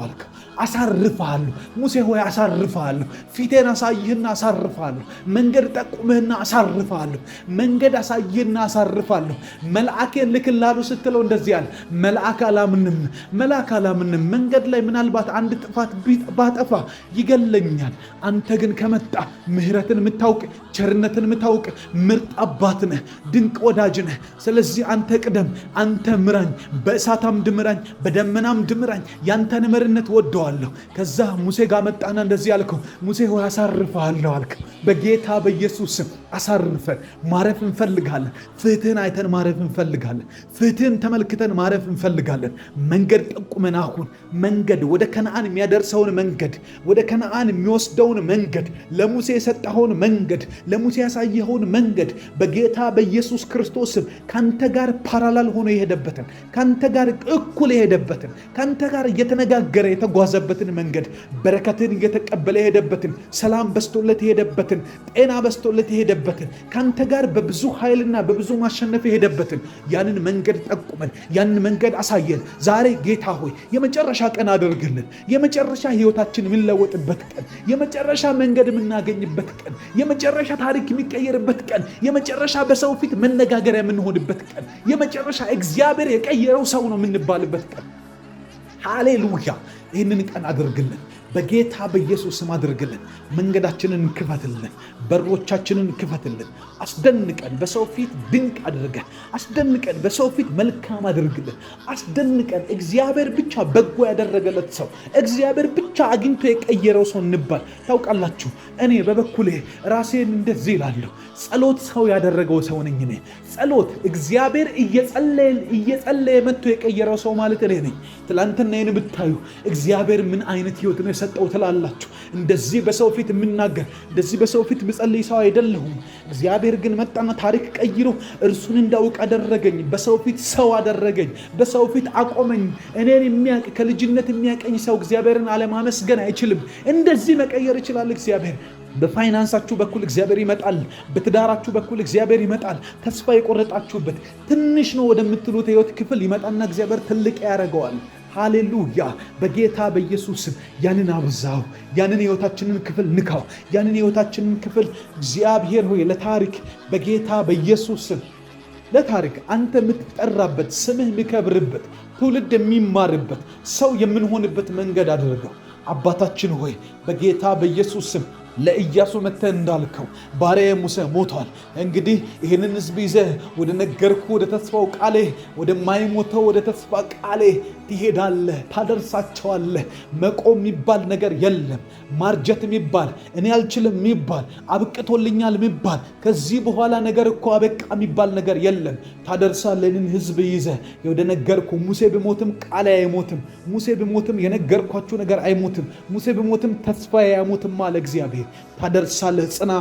አልከው። አሳርፈሃለሁ ሙሴ ሆይ አሳርፈሃለሁ። ፊቴን አሳይህና አሳርፈሃለሁ። መንገድ ጠቁምህና አሳርፈሃለሁ። መንገድ አሳይህና አሳርፈሃለሁ። መልአኬን ልክላሉ ስትለው እንደዚህ አለ፣ መልአክ አላምንም። መንገድ ላይ ምናልባት አንድ ጥፋት ባጠፋ ይገለኛል። አንተ ግን ከመጣ ምሕረትን የምታውቅ ቸርነትን የምታውቅ ምርጥ አባት ነህ፣ ድንቅ ወዳጅ ነህ። ስለዚህ አንተ ቅደም፣ አንተ ምራኝ፣ በእሳት አምድ ምራኝ፣ በደመና አምድ ምራኝ። ያንተን መሪነት ወደዋለሁ። ከዛ ሙሴ ጋር መጣና እንደዚህ አልከው፣ ሙሴ ሆይ አሳርፈሃለሁ አልከው። በጌታ በኢየሱስ ስም አሳርፈን ማረፍ እንፈልጋለን። ፍትህን አይተን ማረፍ እንፈልጋለን። ፍትህን ተመልክተን ማረፍ እንፈልጋለን። መንገድ ጠቁመን አሁን መንገድ ወደ ከነዓን የሚያደርሰውን መንገድ፣ ወደ ከነዓን የሚወስደውን መንገድ፣ ለሙሴ የሰጠኸውን መንገድ፣ ለሙሴ ያሳየኸውን መንገድ በጌታ በኢየሱስ ክርስቶስ ስም ካንተ ጋር ፓራላል ሆኖ የሄደበትን፣ ካንተ ጋር እኩል የሄደበትን፣ ካንተ ጋር እየተነጋገረ የተጓዘበትን መንገድ፣ በረከትን እየተቀበለ የሄደበትን፣ ሰላም በስቶለት የሄደበትን፣ ጤና በስቶለት የሄደበትን፣ ካንተ ጋር በብዙ ኃይልና በብዙ ማሸነፍ የሄደበትን ያንን መንገድ ጠቁመን፣ ያንን መንገድ አሳየን። ዛሬ ጌታ ሆይ የመጨረሻ ቀን አድርግልን። የመጨረሻ ህይወታችን የምንለወጥበት ቀን፣ የመጨረሻ መንገድ የምናገኝበት ቀን፣ የመጨረሻ ታሪክ የሚቀየርበት ቀን፣ የመጨረሻ በሰው ፊት መነጋገሪያ የምንሆንበት ቀን፣ የመጨረሻ እግዚአብሔር የቀየረው ሰው ነው የምንባልበት ቀን። ሃሌሉያ! ይህንን ቀን አድርግልን በጌታ በኢየሱስ ስም አድርግልን። መንገዳችንን ክፈትልን፣ በሮቻችንን ክፈትልን። አስደንቀን፣ በሰው ፊት ድንቅ አድርገን አስደንቀን፣ በሰው ፊት መልካም አድርግልን። አስደንቀን። እግዚአብሔር ብቻ በጎ ያደረገለት ሰው፣ እግዚአብሔር ብቻ አግኝቶ የቀየረው ሰው እንባል። ታውቃላችሁ እኔ በበኩሌ ራሴን እንደዚህ ይላለሁ፣ ጸሎት ሰው ያደረገው ሰው ነኝ እኔ። ጸሎት እግዚአብሔር እየጸለየ መጥቶ የቀየረው ሰው ማለት እኔ ነኝ። ትላንትና ይህን ብታዩ እግዚአብሔር ምን አይነት ህይወት ነው የሰጠው ትላላችሁ። እንደዚህ በሰው ፊት የምናገር፣ እንደዚህ በሰው ፊት ምጸልይ ሰው አይደለሁም። እግዚአብሔር ግን መጣና ታሪክ ቀይሮ እርሱን እንዳውቅ አደረገኝ። በሰው ፊት ሰው አደረገኝ፣ በሰው ፊት አቆመኝ። እኔን የሚያውቅ ከልጅነት የሚያቀኝ ሰው እግዚአብሔርን አለማመስገን አይችልም። እንደዚህ መቀየር ይችላል እግዚአብሔር። በፋይናንሳችሁ በኩል እግዚአብሔር ይመጣል። በትዳራችሁ በኩል እግዚአብሔር ይመጣል። ተስፋ የቆረጣችሁበት ትንሽ ነው ወደምትሉት ህይወት ክፍል ይመጣና እግዚአብሔር ትልቅ ያደርገዋል። ሃሌሉያ! በጌታ በኢየሱስ ያንን አብዛው፣ ያንን ህይወታችንን ክፍል ንካው፣ ያንን ህይወታችንን ክፍል እግዚአብሔር ሆይ ለታሪክ በጌታ በኢየሱስ ለታሪክ አንተ የምትጠራበት፣ ስምህ የሚከብርበት፣ ትውልድ የሚማርበት፣ ሰው የምንሆንበት መንገድ አድርገው። አባታችን ሆይ በጌታ በኢየሱስ ስም ለኢያሱ መጥተህ እንዳልከው ባሪያዬ ሙሴ ሞቷል፣ እንግዲህ ይህንን ህዝብ ይዘህ ወደ ነገርኩ ወደ ተስፋው ቃሌ፣ ወደማይሞተው ወደ ተስፋ ቃሌ ትሄዳለህ፣ ታደርሳቸዋለህ። መቆም የሚባል ነገር የለም። ማርጀት የሚባል እኔ አልችልም የሚባል አብቅቶልኛል የሚባል ከዚህ በኋላ ነገር እኮ አበቃ የሚባል ነገር የለም። ታደርሳለህ። ይህንን ህዝብ ይዘህ ወደ ነገርኩ ሙሴ ቢሞትም ቃሌ አይሞትም። ሙሴ ቢሞትም የነገርኳችሁ ነገር አይሞትም። ሙሴ ቢሞትም ተስፋዬ አይሞትም አለ እግዚአብሔር። ታደርሳለህ። ጽና፣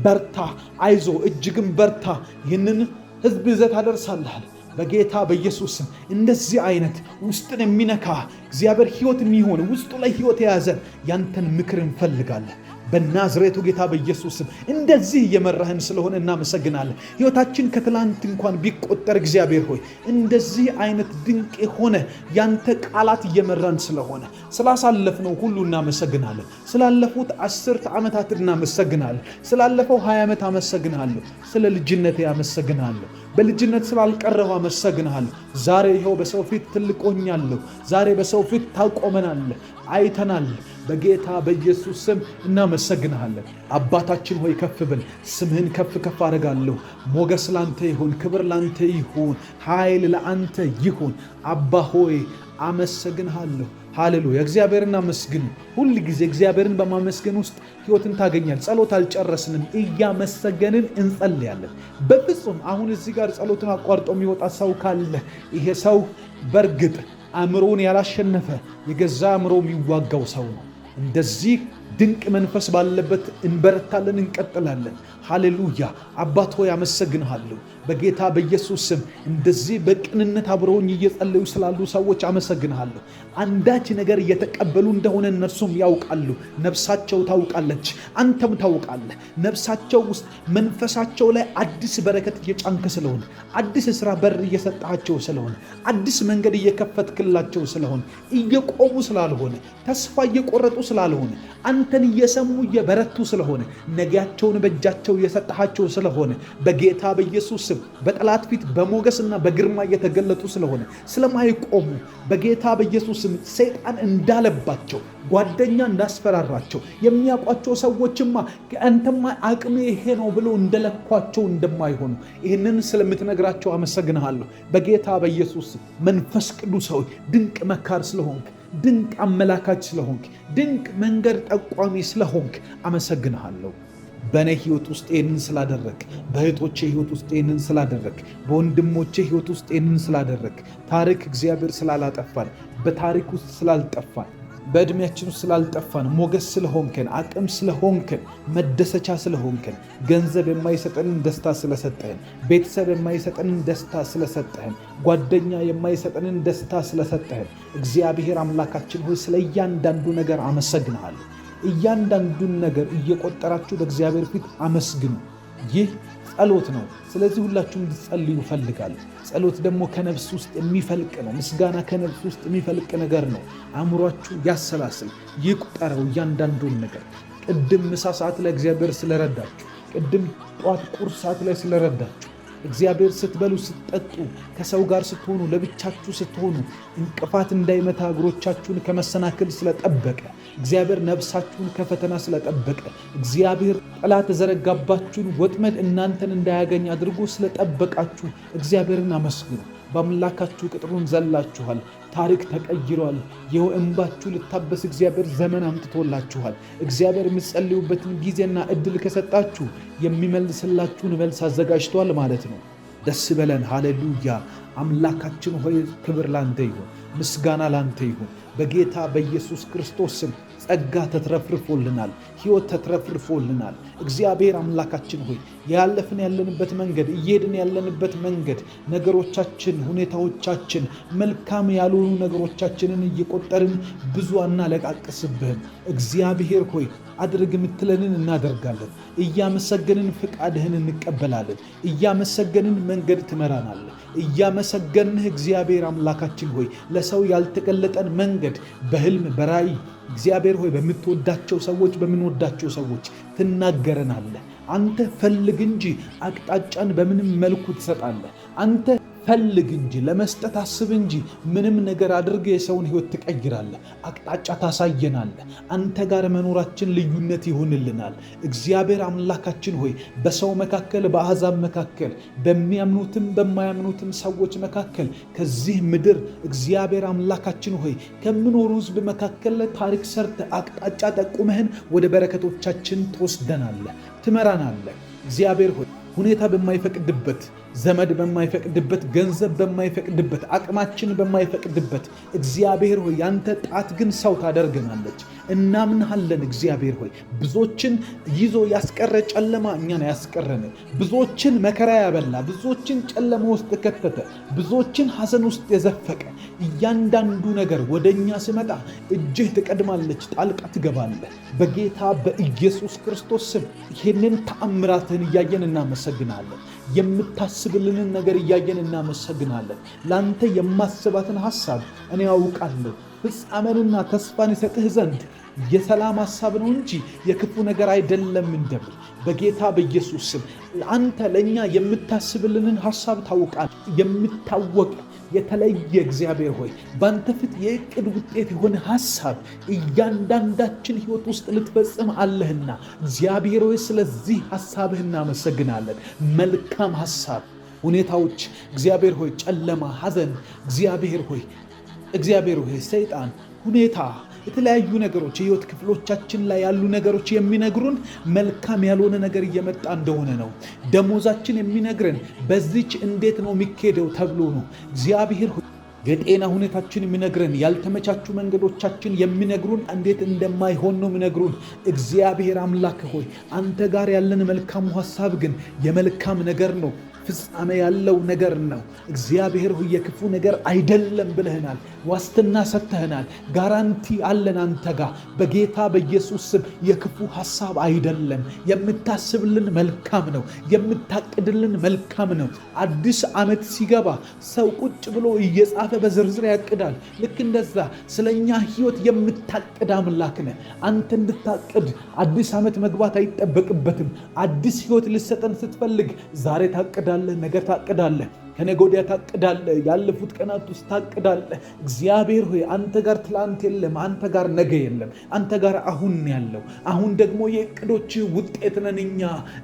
በርታ፣ አይዞ፣ እጅግም በርታ። ይህንን ህዝብ ይዘህ ታደርሳለህ በጌታ በኢየሱስ ስም። እንደዚህ አይነት ውስጥን የሚነካ እግዚአብሔር ህይወት የሚሆን ውስጡ ላይ ህይወት የያዘ ያንተን ምክር እንፈልጋለን በናዝሬቱ ጌታ በኢየሱስ ስም። እንደዚህ እየመራህን ስለሆነ እናመሰግናለን። ህይወታችን ከትላንት እንኳን ቢቆጠር እግዚአብሔር ሆይ እንደዚህ አይነት ድንቅ የሆነ ያንተ ቃላት እየመራን ስለሆነ ስላሳለፍነው ሁሉ እናመሰግናለን። ስላለፉት 10 ዓመታት እናመሰግናለን። ስላለፈው 20 ዓመት አመሰግናለሁ። ስለ ልጅነቴ አመሰግናለሁ። በልጅነት ስላልቀረው አመሰግናለሁ። ዛሬ ይኸው በሰው ፊት ትልቅ ሆኛለሁ። ዛሬ በሰው ፊት ታቆመናለህ፣ አይተናል። በጌታ በኢየሱስ ስም እናመሰግናለን። አባታችን ሆይ ከፍ ብል፣ ስምህን ከፍ ከፍ አደርጋለሁ። ሞገስ ላንተ ይሁን፣ ክብር ላንተ ይሁን፣ ኃይል ለአንተ ይሁን። አባ ሆይ አመሰግንሃለሁ። ሃሌሉያ! እግዚአብሔርን አመስግኑ። ሁል ጊዜ እግዚአብሔርን በማመስገን ውስጥ ህይወትን ታገኛል። ጸሎት አልጨረስንም፣ እያመሰገንን እንጸልያለን። በፍጹም አሁን እዚህ ጋር ጸሎትን አቋርጦ የሚወጣ ሰው ካለ ይሄ ሰው በእርግጥ አእምሮውን ያላሸነፈ የገዛ አእምሮ የሚዋጋው ሰው ነው። እንደዚህ ድንቅ መንፈስ ባለበት እንበረታለን፣ እንቀጥላለን። ሃሌሉያ! አባት ሆይ አመሰግንሃለሁ በጌታ በኢየሱስ ስም። እንደዚህ በቅንነት አብረውኝ እየጸለዩ ስላሉ ሰዎች አመሰግንሃለሁ። አንዳች ነገር እየተቀበሉ እንደሆነ እነርሱም ያውቃሉ። ነፍሳቸው ታውቃለች፣ አንተም ታውቃለህ። ነፍሳቸው ውስጥ መንፈሳቸው ላይ አዲስ በረከት እየጫንክ ስለሆነ፣ አዲስ የሥራ በር እየሰጣቸው ስለሆነ፣ አዲስ መንገድ እየከፈትክላቸው ስለሆነ፣ እየቆሙ ስላልሆነ፣ ተስፋ እየቆረጡ ስላልሆነ፣ አንተን እየሰሙ እየበረቱ ስለሆነ፣ ነገያቸውን በእጃቸው እየሰጣቸው ስለሆነ፣ በጌታ በኢየሱስ ስም በጠላት ፊት በሞገስና በግርማ እየተገለጡ ስለሆነ ስለማይቆሙ በጌታ በኢየሱስ ስም ሰይጣን እንዳለባቸው፣ ጓደኛ እንዳስፈራራቸው፣ የሚያውቋቸው ሰዎችማ አንተማ አቅሜ ይሄ ነው ብሎ እንደለኳቸው እንደማይሆኑ ይህንን ስለምትነግራቸው አመሰግንሃለሁ በጌታ በኢየሱስ ስም። መንፈስ ቅዱስ ሆይ ድንቅ መካር ስለሆንክ፣ ድንቅ አመላካች ስለሆንክ፣ ድንቅ መንገድ ጠቋሚ ስለሆንክ አመሰግንሃለሁ። በእኔ ህይወት ውስጥ ይህንን ስላደረግ፣ በእህቶቼ ህይወት ውስጥ ይህንን ስላደረግ፣ በወንድሞቼ ህይወት ውስጥ ይህንን ስላደረግ፣ ታሪክ እግዚአብሔር ስላላጠፋን፣ በታሪክ ውስጥ ስላልጠፋን፣ በዕድሜያችን ውስጥ ስላልጠፋን፣ ሞገስ ስለሆንከን፣ አቅም ስለሆንከን፣ መደሰቻ ስለሆንከን፣ ገንዘብ የማይሰጠንን ደስታ ስለሰጠህን፣ ቤተሰብ የማይሰጠንን ደስታ ስለሰጠህን፣ ጓደኛ የማይሰጠንን ደስታ ስለሰጠህን እግዚአብሔር አምላካችን ሆይ ስለ እያንዳንዱ ነገር አመሰግንሃለሁ። እያንዳንዱን ነገር እየቆጠራችሁ በእግዚአብሔር ፊት አመስግኑ። ይህ ጸሎት ነው። ስለዚህ ሁላችሁም እንድትጸልዩ እፈልጋለሁ። ጸሎት ደግሞ ከነፍስ ውስጥ የሚፈልቅ ነው። ምስጋና ከነፍስ ውስጥ የሚፈልቅ ነገር ነው። አእምሯችሁ ያሰላስል፣ ይቁጠረው እያንዳንዱን ነገር። ቅድም ምሳ ሰዓት ላይ እግዚአብሔር ስለረዳችሁ፣ ቅድም ጠዋት ቁርስ ሰዓት ላይ ስለረዳችሁ እግዚአብሔር ስትበሉ ስትጠጡ፣ ከሰው ጋር ስትሆኑ፣ ለብቻችሁ ስትሆኑ እንቅፋት እንዳይመታ እግሮቻችሁን ከመሰናክል ስለጠበቀ፣ እግዚአብሔር ነፍሳችሁን ከፈተና ስለጠበቀ፣ እግዚአብሔር ጠላት የዘረጋባችሁን ወጥመድ እናንተን እንዳያገኝ አድርጎ ስለጠበቃችሁ እግዚአብሔርን አመስግኑ። በአምላካችሁ ቅጥሩን ዘላችኋል። ታሪክ ተቀይሯል። ይኸው እንባችሁ ልታበስ እግዚአብሔር ዘመን አምጥቶላችኋል። እግዚአብሔር የምትጸልዩበትን ጊዜና እድል ከሰጣችሁ የሚመልስላችሁን መልስ አዘጋጅቷል ማለት ነው። ደስ በለን። ሃሌሉያ። አምላካችን ሆይ ክብር ላንተ ይሁን፣ ምስጋና ላንተ ይሁን። በጌታ በኢየሱስ ክርስቶስ ስም ጸጋ ተትረፍርፎልናል፣ ሕይወት ተትረፍርፎልናል። እግዚአብሔር አምላካችን ሆይ ያለፍን ያለንበት መንገድ፣ እየሄድን ያለንበት መንገድ፣ ነገሮቻችን፣ ሁኔታዎቻችን መልካም ያልሆኑ ነገሮቻችንን እየቆጠርን ብዙ አናለቃቅስብህም። እግዚአብሔር ሆይ አድርግ የምትለንን እናደርጋለን። እያመሰገንን ፍቃድህን እንቀበላለን። እያመሰገንን መንገድ ትመራናለን። እያመሰገንህ እግዚአብሔር አምላካችን ሆይ ለሰው ያልተገለጠን መንገድ በህልም በራእይ እግዚአብሔር ሆይ በምትወዳቸው ሰዎች በምንወዳቸው ሰዎች ትናገረናለህ። አንተ ፈልግ እንጂ አቅጣጫን በምንም መልኩ ትሰጣለህ። አንተ ፈልግ እንጂ ለመስጠት አስብ እንጂ ምንም ነገር አድርገህ የሰውን ሕይወት ትቀይራለህ። አቅጣጫ ታሳየናለህ። አንተ ጋር መኖራችን ልዩነት ይሆንልናል። እግዚአብሔር አምላካችን ሆይ በሰው መካከል፣ በአሕዛብ መካከል፣ በሚያምኑትም በማያምኑትም ሰዎች መካከል ከዚህ ምድር እግዚአብሔር አምላካችን ሆይ ከምኖሩ ሕዝብ መካከል ታሪክ ሰርተ አቅጣጫ ጠቁመህን ወደ በረከቶቻችን ትወስደናለህ፣ ትመራናለህ። እግዚአብሔር ሆይ ሁኔታ በማይፈቅድበት፣ ዘመድ በማይፈቅድበት፣ ገንዘብ በማይፈቅድበት፣ አቅማችን በማይፈቅድበት እግዚአብሔር ሆይ ያንተ ጣት ግን ሰው ታደርገናለች። እናምንሃለን። እግዚአብሔር ሆይ ብዙዎችን ይዞ ያስቀረ ጨለማ እኛን ያስቀረን፣ ብዙዎችን መከራ ያበላ፣ ብዙዎችን ጨለማ ውስጥ ከተተ፣ ብዙዎችን ሐዘን ውስጥ የዘፈቀ እያንዳንዱ ነገር ወደኛ ሲመጣ እጅህ ትቀድማለች፣ ጣልቃ ትገባለህ። በጌታ በኢየሱስ ክርስቶስ ስም ይህንን ተአምራትህን እያየን እናመሰግናለን። የምታስብልንን ነገር እያየን እናመሰግናለን። ለአንተ የማስባትን ሐሳብ እኔ ያውቃለሁ፣ ፍጻሜንና ተስፋን ይሰጥህ ዘንድ የሰላም ሐሳብ ነው እንጂ የክፉ ነገር አይደለም እንደምል በጌታ በኢየሱስ ስም አንተ ለእኛ የምታስብልንን ሐሳብ ታውቃለህ። የሚታወቅ የተለየ እግዚአብሔር ሆይ በአንተ ፊት የዕቅድ ውጤት የሆነ ሐሳብ እያንዳንዳችን ሕይወት ውስጥ ልትፈጽም አለህና እግዚአብሔር ሆይ ስለዚህ ሐሳብህ እናመሰግናለን። መልካም ሐሳብ ሁኔታዎች እግዚአብሔር ሆይ ጨለማ፣ ሐዘን እግዚአብሔር ሆይ ሰይጣን፣ ሁኔታ፣ የተለያዩ ነገሮች የሕይወት ክፍሎቻችን ላይ ያሉ ነገሮች የሚነግሩን መልካም ያልሆነ ነገር እየመጣ እንደሆነ ነው። ደሞዛችን የሚነግረን በዚች እንዴት ነው የሚኬደው ተብሎ ነው። እግዚአብሔር ሆይ የጤና ሁኔታችን የሚነግረን፣ ያልተመቻቹ መንገዶቻችን የሚነግሩን እንዴት እንደማይሆን ነው የሚነግሩን። እግዚአብሔር አምላክ ሆይ አንተ ጋር ያለን መልካሙ ሐሳብ ግን የመልካም ነገር ነው፣ ፍጻሜ ያለው ነገር ነው። እግዚአብሔር ሆይ የክፉ ነገር አይደለም ብለህናል። ዋስትና ሰጥተህናል። ጋራንቲ አለን አንተ ጋር በጌታ በኢየሱስ ስም። የክፉ ሐሳብ አይደለም። የምታስብልን መልካም ነው። የምታቅድልን መልካም ነው። አዲስ ዓመት ሲገባ ሰው ቁጭ ብሎ እየጻፈ በዝርዝር ያቅዳል። ልክ እንደዛ ስለኛ ሕይወት የምታቅድ አምላክ ነህ። አንተ እንድታቅድ አዲስ ዓመት መግባት አይጠበቅበትም። አዲስ ሕይወት ልሰጠን ስትፈልግ ዛሬ ታቅዳለህ፣ ነገ ታቅዳለህ፣ ከነገ ወዲያ ታቅዳለህ፣ ያለፉት ቀናት ውስጥ ታቅዳለህ። እግዚአብሔር ሆይ አንተ ጋር ትላንት የለም፣ አንተ ጋር ነገ የለም፣ አንተ ጋር አሁን ያለው። አሁን ደግሞ የእቅዶች ውጤት ነን እኛ።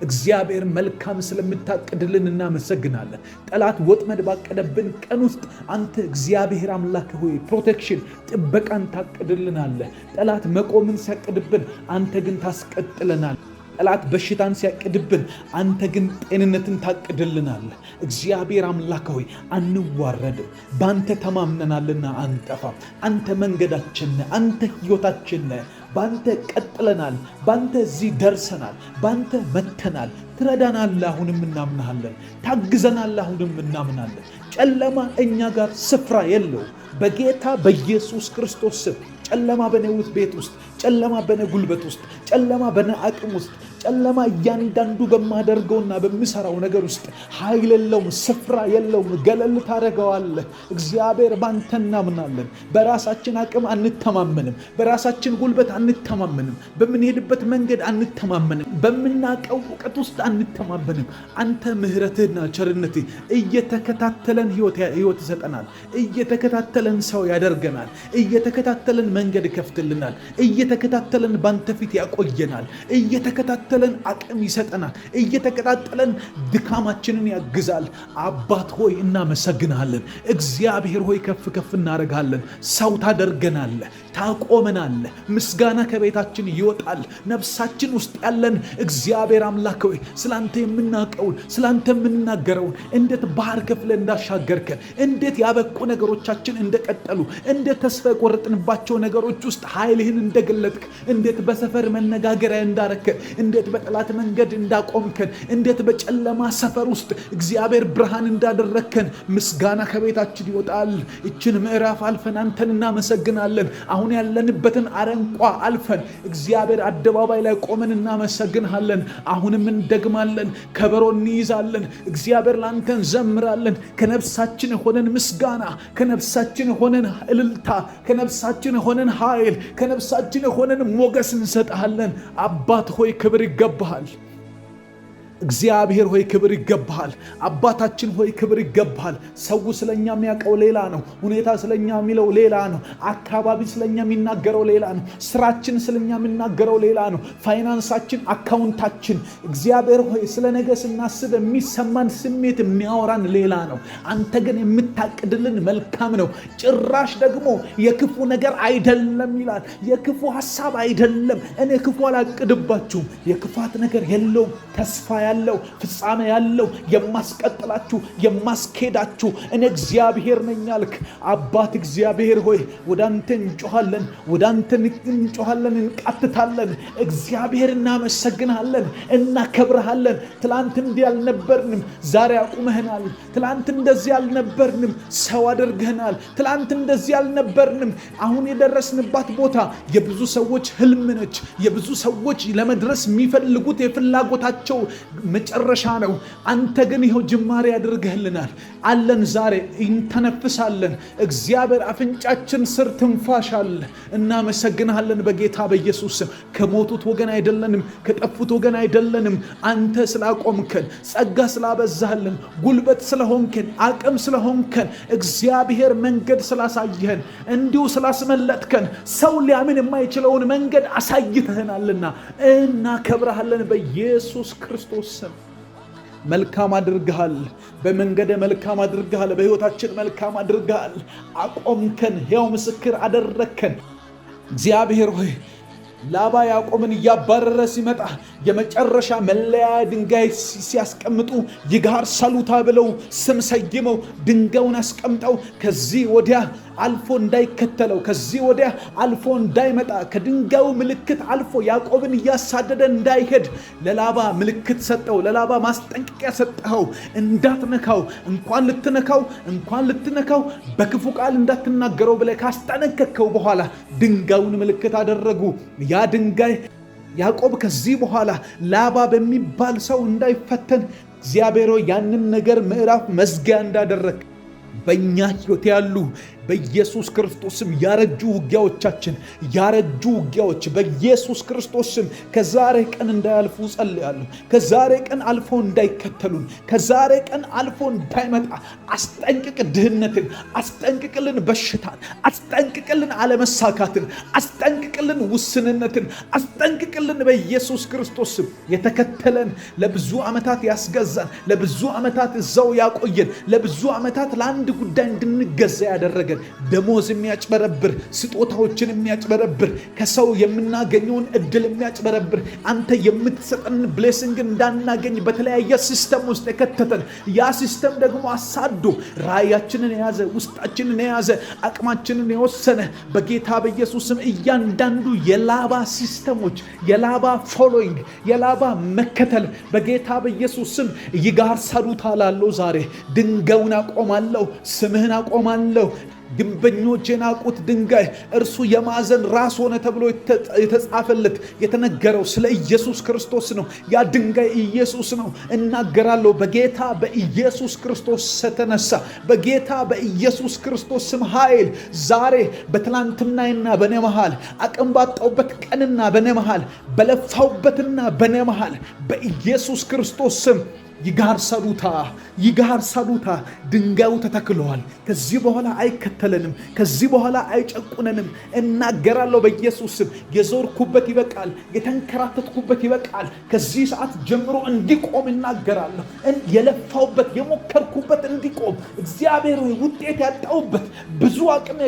እግዚአብሔር መልካም ስለምታቅድልን እናመሰግናለን። ጠላት ወጥመድ ባቀደብን ቀን ውስጥ አንተ እግዚአብሔር አምላክ ሆይ ፕሮቴክሽን፣ ጥበቃን ታቅድልናለህ። ጠላት መቆምን ሲያቅድብን አንተ ግን ታስቀጥለናል። ጠላት በሽታን ሲያቅድብን አንተ ግን ጤንነትን ታቅድልናለህ። እግዚአብሔር አምላክ ሆይ አንዋረድም፣ በአንተ ተማምነናልና አንጠፋም። አንተ መንገዳችን ነህ፣ አንተ ሕይወታችን ነህ። በአንተ ቀጥለናል፣ በአንተ እዚህ ደርሰናል፣ በአንተ መተናል። ትረዳናለህ፣ አሁንም እናምናሃለን። ታግዘናለህ፣ አሁንም እናምናለን። ጨለማ እኛ ጋር ስፍራ የለው። በጌታ በኢየሱስ ክርስቶስ ስም ጨለማ በኔ ቤት ውስጥ፣ ጨለማ በነ ጉልበት ውስጥ፣ ጨለማ በነ አቅም ውስጥ፣ ጨለማ እያንዳንዱ በማደርገውና በምሰራው ነገር ውስጥ ኃይል የለውም፣ ስፍራ የለውም። ገለል ታደርገዋለህ። እግዚአብሔር ባንተ እናምናለን። በራሳችን አቅም አንተማመንም፣ በራሳችን ጉልበት አንተማመንም፣ በምንሄድበት መንገድ አንተማመንም፣ በምናቀው እውቀት ውስጥ አንተማመንም። አንተ ምህረትህና ቸርነትህ እየተከታተለን ህይወት ይሰጠናል። እየተከታተለን ሰው ያደርገናል። እየተከታተለን መንገድ ይከፍትልናል። እየተከታተለን ባንተ ፊት ያቆየናል። እየተከታተለን አቅም ይሰጠናል። እየተከታተለን ድካማችንን ያግዛል። አባት ሆይ እናመሰግናለን። እግዚአብሔር ሆይ ከፍ ከፍ እናደርጋለን። ሰው ታደርገናለህ፣ ታቆመናለህ። ምስጋና ከቤታችን ይወጣል። ነፍሳችን ውስጥ ያለን እግዚአብሔር አምላክ ሆይ ስላንተ የምናውቀውን ስላንተ የምንናገረውን እንዴት ባህር ከፍለ እንዳሻገርከን፣ እንዴት ያበቁ ነገሮቻችን እንደቀጠሉ፣ እንዴት ተስፋ የቆረጥንባቸው ነገሮች ውስጥ ኃይልህን እንደገለጥክ፣ እንዴት በሰፈር መነጋገሪያ እንዳረከን፣ እንዴት በጠላት መንገድ እንዳቆምከን፣ እንዴት በጨለማ ሰፈር ውስጥ እግዚአብሔር ብርሃን እንዳደረከን ምስጋና ከቤታችን ይወጣል። እችን ምዕራፍ አልፈን አንተን እናመሰግናለን። አሁን ያለንበትን አረንቋ አልፈን እግዚአብሔር አደባባይ ላይ ቆመን እናመሰግንሃለን። አሁንም እንደግማለን፣ ከበሮ እንይዛለን። እግዚአብሔር ላንተ እንዘምራለን። ከነፍሳችን ሆነን ምስጋና፣ ከነፍሳችን ሆነን እልልታ፣ ከነፍሳችን ሆነን ኃይል፣ ከነፍሳችን ሆነን ሞገስ እንሰጥሃለን። አባት ሆይ ክብር ይገባሃል። እግዚአብሔር ሆይ ክብር ይገባሃል። አባታችን ሆይ ክብር ይገባሃል። ሰው ስለኛ የሚያውቀው ሌላ ነው። ሁኔታ ስለኛ የሚለው ሌላ ነው። አካባቢ ስለኛ የሚናገረው ሌላ ነው። ስራችን ስለኛ የሚናገረው ሌላ ነው። ፋይናንሳችን፣ አካውንታችን እግዚአብሔር ሆይ ስለ ነገ ስናስብ የሚሰማን ስሜት የሚያወራን ሌላ ነው። አንተ ግን የምታቅድልን መልካም ነው። ጭራሽ ደግሞ የክፉ ነገር አይደለም ይላል። የክፉ ሐሳብ አይደለም። እኔ ክፉ አላቅድባችሁም። የክፋት ነገር የለውም። ተስፋ ያለው ፍጻሜ ያለው የማስቀጥላችሁ የማስኬዳችሁ እኔ እግዚአብሔር ነኝ አልክ። አባት እግዚአብሔር ሆይ ወደ አንተ እንጮሃለን፣ ወደ አንተ እንጮሃለን፣ እንቃትታለን። እግዚአብሔር እናመሰግንሃለን፣ እናከብርሃለን። ትላንት እንዲህ አልነበርንም፣ ዛሬ አቁመህናል። ትላንት እንደዚህ አልነበርንም፣ ሰው አድርገህናል። ትላንት እንደዚህ አልነበርንም። አሁን የደረስንባት ቦታ የብዙ ሰዎች ህልም ነች። የብዙ ሰዎች ለመድረስ የሚፈልጉት የፍላጎታቸው መጨረሻ ነው። አንተ ግን ይኸው ጅማሬ ያደርግህልናል። አለን፣ ዛሬ እንተነፍሳለን። እግዚአብሔር አፍንጫችን ስር ትንፋሽ አለ። እናመሰግንሃለን በጌታ በኢየሱስ ስም። ከሞቱት ወገን አይደለንም፣ ከጠፉት ወገን አይደለንም። አንተ ስላቆምከን፣ ጸጋ ስላበዛህልን፣ ጉልበት ስለሆንከን፣ አቅም ስለሆንከን፣ እግዚአብሔር መንገድ ስላሳየህን፣ እንዲሁ ስላስመለጥከን፣ ሰው ሊያምን የማይችለውን መንገድ አሳይተህናልና እናከብረሃለን በኢየሱስ ክርስቶስ ስም። መልካም አድርገሃል። በመንገደ መልካም አድርገሃል። በሕይወታችን መልካም አድርገሃል። አቆምከን፣ ሕያው ምስክር አደረግከን። እግዚአብሔር ሆይ ላባ ያዕቆብን እያባረረ ሲመጣ የመጨረሻ መለያ ድንጋይ ሲያስቀምጡ ይጋር ሰሉታ ብለው ስም ሰይመው ድንጋዩን አስቀምጠው ከዚህ ወዲያ አልፎ እንዳይከተለው፣ ከዚህ ወዲያ አልፎ እንዳይመጣ፣ ከድንጋዩ ምልክት አልፎ ያዕቆብን እያሳደደ እንዳይሄድ ለላባ ምልክት ሰጠው። ለላባ ማስጠንቀቂያ ሰጠኸው። እንዳትነካው፣ እንኳን ልትነካው በክፉ ቃል እንዳትናገረው ብለህ ካስጠነቀቅከው በኋላ ድንጋዩን ምልክት አደረጉ። ያ ድንጋይ ያዕቆብ ከዚህ በኋላ ላባ በሚባል ሰው እንዳይፈተን እግዚአብሔር ያንን ነገር ምዕራፍ መዝጊያ እንዳደረግ በእኛ ሕይወት ያሉ በኢየሱስ ክርስቶስም ያረጁ ውጊያዎች በኢየሱስ ክርስቶስም ከዛሬ ቀን እንዳያልፉ ጸልያለሁ። ከዛሬ ቀን አልፎ እንዳይከተሉን፣ ከዛሬ ቀን አልፎ እንዳይመጣ አስጠንቅቅ። ድህነትን አስጠንቅቅልን፣ በሽታን አስጠንቅቅልን፣ አለመሳካትን አስጠንቅቅልን፣ ውስንነትን አስጠንቅቅልን። በኢየሱስ ክርስቶስም የተከተለን ለብዙ ዓመታት ያስገዛን፣ ለብዙ ዓመታት እዛው ያቆየን፣ ለብዙ ዓመታት ለአንድ ጉዳይ እንድንገዛ ያደረገን ደሞዝ የሚያጭበረብር፣ ስጦታዎችን የሚያጭበረብር፣ ከሰው የምናገኘውን እድል የሚያጭበረብር፣ አንተ የምትሰጠን ብሌሲንግ እንዳናገኝ በተለያየ ሲስተም ውስጥ የከተተን ያ ሲስተም ደግሞ አሳዶ ራእያችንን የያዘ፣ ውስጣችንን የያዘ፣ አቅማችንን የወሰነ በጌታ በኢየሱስም እያንዳንዱ የላባ ሲስተሞች፣ የላባ ፎሎዊንግ፣ የላባ መከተል በጌታ በኢየሱስም ይጋር ሰዱታ ላለው ዛሬ ድንጋዩን አቆማለሁ፣ ስምህን አቆማለሁ። ግንበኞች የናቁት ድንጋይ እርሱ የማዕዘን ራስ ሆነ ተብሎ የተጻፈለት የተነገረው ስለ ኢየሱስ ክርስቶስ ነው። ያ ድንጋይ ኢየሱስ ነው። እናገራለሁ በጌታ በኢየሱስ ክርስቶስ ተነሳ። በጌታ በኢየሱስ ክርስቶስ ስም ኃይል ዛሬ በትላንትናዬና በኔ መሃል አቅም ባጣውበት ቀንና በኔ መሃል በለፋውበትና በኔ መሃል በኢየሱስ ክርስቶስ ስም ይጋር ሰዱታ ድንጋዩ ተተክሏል። ከዚህ በኋላ አይከተለንም። ከዚህ በኋላ አይጨቁነንም። እናገራለሁ በኢየሱስ ስም የዞርኩበት ይበቃል። የተንከራተትኩበት ይበቃል። ከዚህ ሰዓት ጀምሮ እንዲቆም እናገራለሁ። የለፋውበት የሞከርኩበት እንዲቆም እግዚአብሔር ሆይ ውጤት ያጣውበት ብዙ አቅም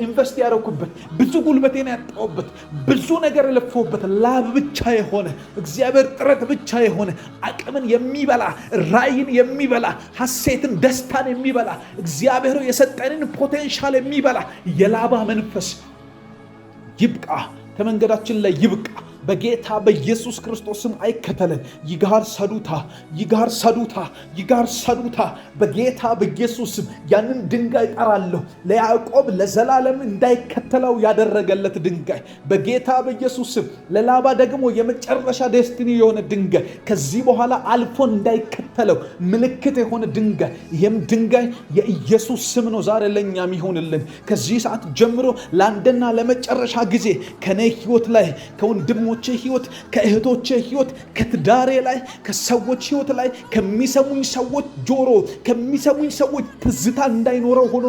ኢንቨስት ያደረኩበት ብዙ ጉልበቴን ያጣውበት ብዙ ነገር የለፋውበት ላብ ብቻ የሆነ እግዚአብሔር ጥረት ብቻ የሆነ አቅምን የሚበላ ራይን የሚበላ ሐሴትን ደስታን የሚበላ እግዚአብሔር የሰጠንን ፖቴንሻል የሚበላ የላባ መንፈስ ይብቃ፣ ከመንገዳችን ላይ ይብቃ። በጌታ በኢየሱስ ክርስቶስም አይከተለን። ይጋር ሰዱታ በጌታ በኢየሱስም ያንን ድንጋይ ጠራለሁ። ለያዕቆብ ለዘላለም እንዳይከተለው ያደረገለት ድንጋይ በጌታ በኢየሱስም፣ ለላባ ደግሞ የመጨረሻ ዴስቲኒ የሆነ ድንጋይ ከዚህ በኋላ አልፎ እንዳይከተለው ምልክት የሆነ ድንጋይ፣ ይህም ድንጋይ የኢየሱስ ስም ነው። ዛሬ ለኛም ይሆንልን። ከዚህ ሰዓት ጀምሮ ለአንድና ለመጨረሻ ጊዜ ከኔ ህይወት ላይ ከወንድሞቼ ህይወት ከእህቶቼ ህይወት ከትዳሬ ላይ ከሰዎች ህይወት ላይ ከሚሰሙኝ ሰዎች ጆሮ ከሚሰሙኝ ሰዎች ትዝታ እንዳይኖረው ሆኖ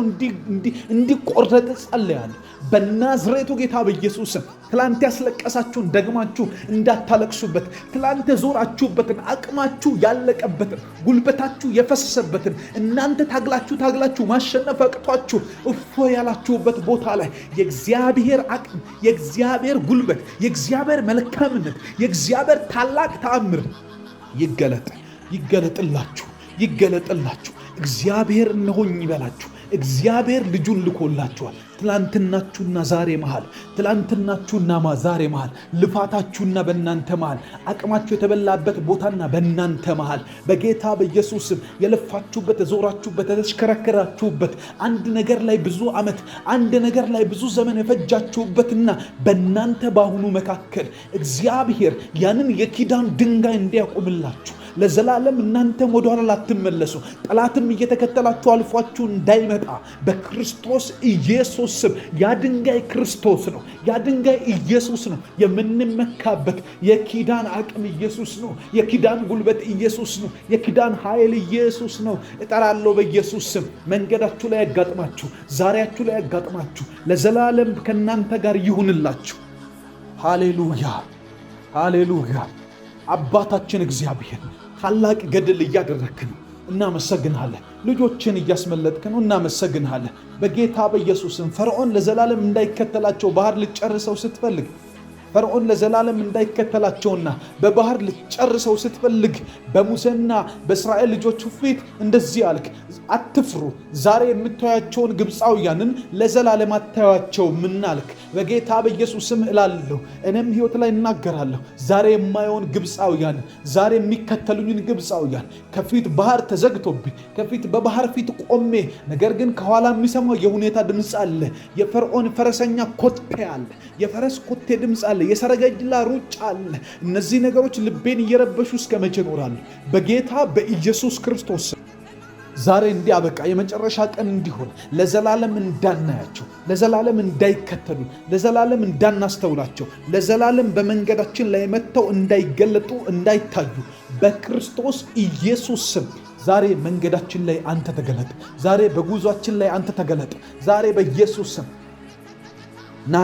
እንዲቆረጥ ጸልያለሁ በናዝሬቱ ጌታ በኢየሱስ። ትላንት ያስለቀሳችሁን ደግማችሁ እንዳታለቅሱበት፣ ትላንት ዞራችሁበትን አቅማችሁ ያለቀበትን ጉልበታችሁ የፈሰሰበትን እናንተ ታግላችሁ ማሸነፍ አቅቷችሁ እፎ ያላችሁበት ቦታ ላይ የእግዚአብሔር አቅም፣ የእግዚአብሔር ጉልበት፣ የእግዚአብሔር መልካምነት፣ የእግዚአብሔር ታላቅ ተአምር ይገለጥላችሁ። እግዚአብሔር እነሆኝ ይበላችሁ። እግዚአብሔር ልጁን ልኮላችኋል። ትላንትናችሁና ዛሬ መሃል ልፋታችሁና በእናንተ መሃል አቅማችሁ የተበላበት ቦታና በእናንተ መሃል በጌታ በኢየሱስ የለፋችሁበት የዞራችሁበት የተሽከረከራችሁበት አንድ ነገር ላይ ብዙ ዓመት አንድ ነገር ላይ ብዙ ዘመን የፈጃችሁበትና በእናንተ ባሁኑ መካከል እግዚአብሔር ያንን የኪዳን ድንጋይ እንዲያቆምላችሁ ለዘላለም እናንተም ወደ ኋላ ላትመለሱ ጠላትም እየተከተላችሁ አልፏችሁ እንዳይመጣ በክርስቶስ ኢየሱስ ስም ያ ድንጋይ ክርስቶስ ነው። ያ ድንጋይ ኢየሱስ ነው። የምንመካበት የኪዳን አቅም ኢየሱስ ነው። የኪዳን ጉልበት ኢየሱስ ነው። የኪዳን ኃይል ኢየሱስ ነው። እጠራለሁ በኢየሱስ ስም መንገዳችሁ ላይ ያጋጥማችሁ፣ ዛሬያችሁ ላይ ያጋጥማችሁ፣ ለዘላለም ከናንተ ጋር ይሁንላችሁ። ሃሌሉያ። አባታችን እግዚአብሔር ታላቅ ገድል እያደረክ ነው። እናመሰግንሃለን። ልጆችን እያስመለጥክ ነው። እናመሰግንሃለን። በጌታ በኢየሱስም ፈርዖን ለዘላለም እንዳይከተላቸው ባህር ልጨርሰው ስትፈልግ ፈርዖን ለዘላለም እንዳይከተላቸውና በባህር ልጨርሰው ስትፈልግ በሙሴና በእስራኤል ልጆች ፊት እንደዚህ አልክ፣ አትፍሩ፣ ዛሬ የምታያቸውን ግብፃውያንን ለዘላለም አታያቸውም አልክ። በጌታ በኢየሱስም እላለሁ፣ እኔም ሕይወት ላይ እናገራለሁ። ዛሬ የማየውን ግብፃውያን፣ ዛሬ የሚከተሉኝን ግብፃውያን ከፊት ባህር ተዘግቶብኝ ከፊት በባህር ፊት ቆሜ፣ ነገር ግን ከኋላ የሚሰማው የሁኔታ ድምፅ አለ። የፈርዖን ፈረሰኛ ኮቴ አለ። የፈረስ ኮቴ ድምፅ አለ። የሰረገላ ሩጫ አለ። እነዚህ ነገሮች ልቤን እየረበሹ እስከ መቼ እኖራለሁ? በጌታ በኢየሱስ ክርስቶስ ዛሬ እንዲያበቃ የመጨረሻ ቀን እንዲሆን ለዘላለም እንዳናያቸው፣ ለዘላለም እንዳይከተሉ፣ ለዘላለም እንዳናስተውላቸው፣ ለዘላለም በመንገዳችን ላይ መጥተው እንዳይገለጡ፣ እንዳይታዩ በክርስቶስ ኢየሱስ ስም ዛሬ መንገዳችን ላይ አንተ ተገለጥ። ዛሬ በጉዟችን ላይ አንተ ተገለጥ። ዛሬ በኢየሱስ ስም ና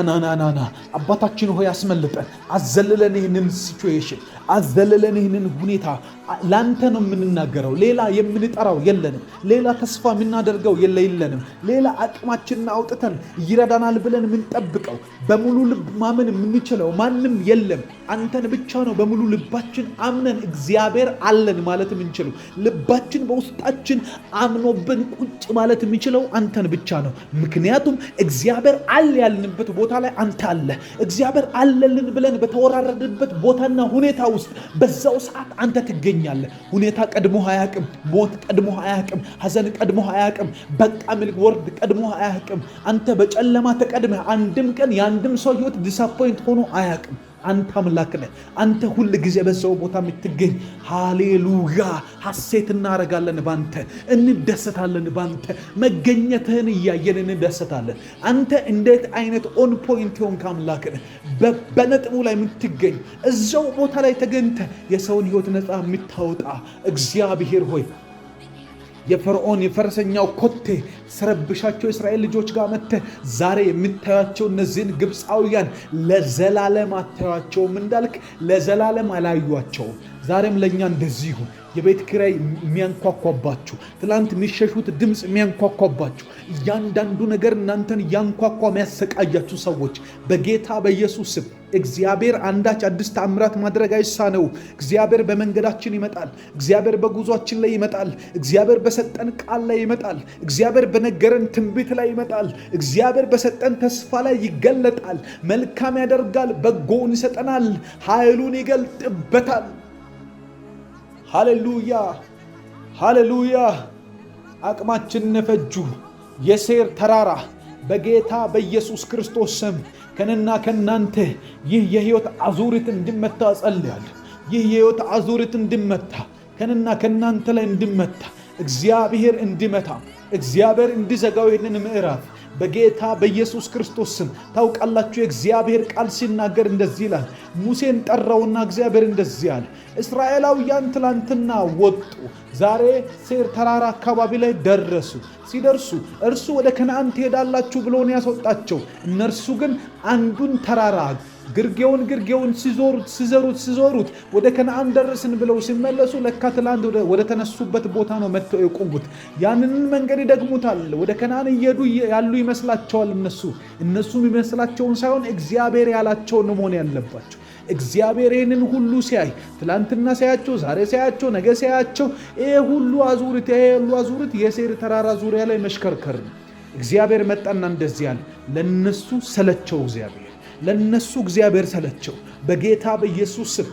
አባታችን ሆይ አስመልጠን፣ አዘልለን ይህንን ሲቹዌሽን፣ አዘልለን ይህንን ሁኔታ ላንተ ነው የምንናገረው። ሌላ የምንጠራው የለንም። ሌላ ተስፋ የምናደርገው የለንም። ሌላ አቅማችንን አውጥተን ይረዳናል ብለን የምንጠብቀው በሙሉ ልብ ማመን የምንችለው ማንም የለም። አንተን ብቻ ነው በሙሉ ልባችን አምነን እግዚአብሔር አለን ማለት የምንችለው። ልባችን በውስጣችን አምኖብን ቁጭ ማለት የሚችለው አንተን ብቻ ነው። ምክንያቱም እግዚአብሔር አለ ያልንበት በሌለበት ቦታ ላይ አንተ አለ። እግዚአብሔር አለልን ብለን በተወራረድበት ቦታና ሁኔታ ውስጥ በዛው ሰዓት አንተ ትገኛለህ። ሁኔታ ቀድሞ አያውቅም። ሞት ቀድሞ አያውቅም። ሐዘን ቀድሞ አያውቅም። በቃ ምልክ ወርድ ቀድሞ አያውቅም። አንተ በጨለማ ተቀድመህ አንድም ቀን የአንድም ሰው ህይወት ዲስአፖይንት ሆኖ አያውቅም። አንተ አምላክ ነህ። አንተ ሁል ጊዜ በዛው ቦታ የምትገኝ። ሃሌሉያ! ሐሴት እናረጋለን ባንተ፣ እንደሰታለን ባንተ። መገኘትህን እያየን እንደሰታለን። አንተ እንዴት አይነት ኦን ፖይንት ሆንክ አምላክ ነህ። በነጥቡ ላይ የምትገኝ እዛው ቦታ ላይ ተገኝተ የሰውን ህይወት ነፃ የምታወጣ እግዚአብሔር ሆይ የፈርዖን የፈረሰኛው ኮቴ ሰረብሻቸው እስራኤል ልጆች ጋር መጥተህ ዛሬ የምታያቸው እነዚህን ግብፃውያን ለዘላለም አታያቸውም እንዳልክ ለዘላለም አላዩአቸውም። ዛሬም ለእኛ እንደዚህ ይሁን። የቤት ኪራይ የሚያንኳኳባችሁ፣ ትላንት የሚሸሹት ድምፅ የሚያንኳኳባችሁ፣ እያንዳንዱ ነገር እናንተን እያንኳኳ የሚያሰቃያችሁ ሰዎች በጌታ በኢየሱስ ስም እግዚአብሔር አንዳች አዲስ ተአምራት ማድረግ አይሳነው። እግዚአብሔር በመንገዳችን ይመጣል። እግዚአብሔር በጉዟችን ላይ ይመጣል። እግዚአብሔር በሰጠን ቃል ላይ ይመጣል። እግዚአብሔር በነገረን ትንቢት ላይ ይመጣል። እግዚአብሔር በሰጠን ተስፋ ላይ ይገለጣል። መልካም ያደርጋል፣ በጎውን ይሰጠናል፣ ኃይሉን ይገልጥበታል። ሃሌሉያ ሃሌሉያ! አቅማችን ነፈጁ የሴር ተራራ በጌታ በኢየሱስ ክርስቶስ ስም ከነና ከናንተ ይህ የህይወት አዙሪት እንዲመታ ጸልያለሁ። ይህ የህይወት አዙሪት እንዲመታ ከነና ከናንተ ላይ እንዲመታ እግዚአብሔር እንዲመታ እግዚአብሔር እንዲዘጋው ይህንን ምዕራፍ በጌታ በኢየሱስ ክርስቶስ ስም። ታውቃላችሁ የእግዚአብሔር ቃል ሲናገር እንደዚህ ይላል። ሙሴን ጠራውና እግዚአብሔር እንደዚህ አለ፣ እስራኤላውያን ትላንትና ወጡ፣ ዛሬ ሴር ተራራ አካባቢ ላይ ደረሱ። ሲደርሱ እርሱ ወደ ከነዓን ትሄዳላችሁ ብሎ ነው ያስወጣቸው። እነርሱ ግን አንዱን ተራራ ግርጌውን ሲዞሩት ወደ ከነዓን ደረስን ብለው ሲመለሱ ለካ ትላንት ወደ ተነሱበት ቦታ ነው መጥተው የቆሙት። ያንን መንገድ ይደግሙታል። ወደ ከነዓን እየሄዱ ያሉ ይመስላቸዋል። እነሱም ይመስላቸውን ሳይሆን እግዚአብሔር ያላቸውን መሆን ያለባቸው። እግዚአብሔር ይህንን ሁሉ ሲያይ ትላንትና ሲያያቸው፣ ዛሬ ሲያያቸው፣ ነገ ሲያያቸው ይሄ ሁሉ አዙሪት የሴር ተራራ ዙሪያ ላይ መሽከርከር ነው። እግዚአብሔር መጣና እንደዚህ ያለ ለነሱ ሰለቸው። ለነሱ እግዚአብሔር ሰለቸው። በጌታ በኢየሱስ ስም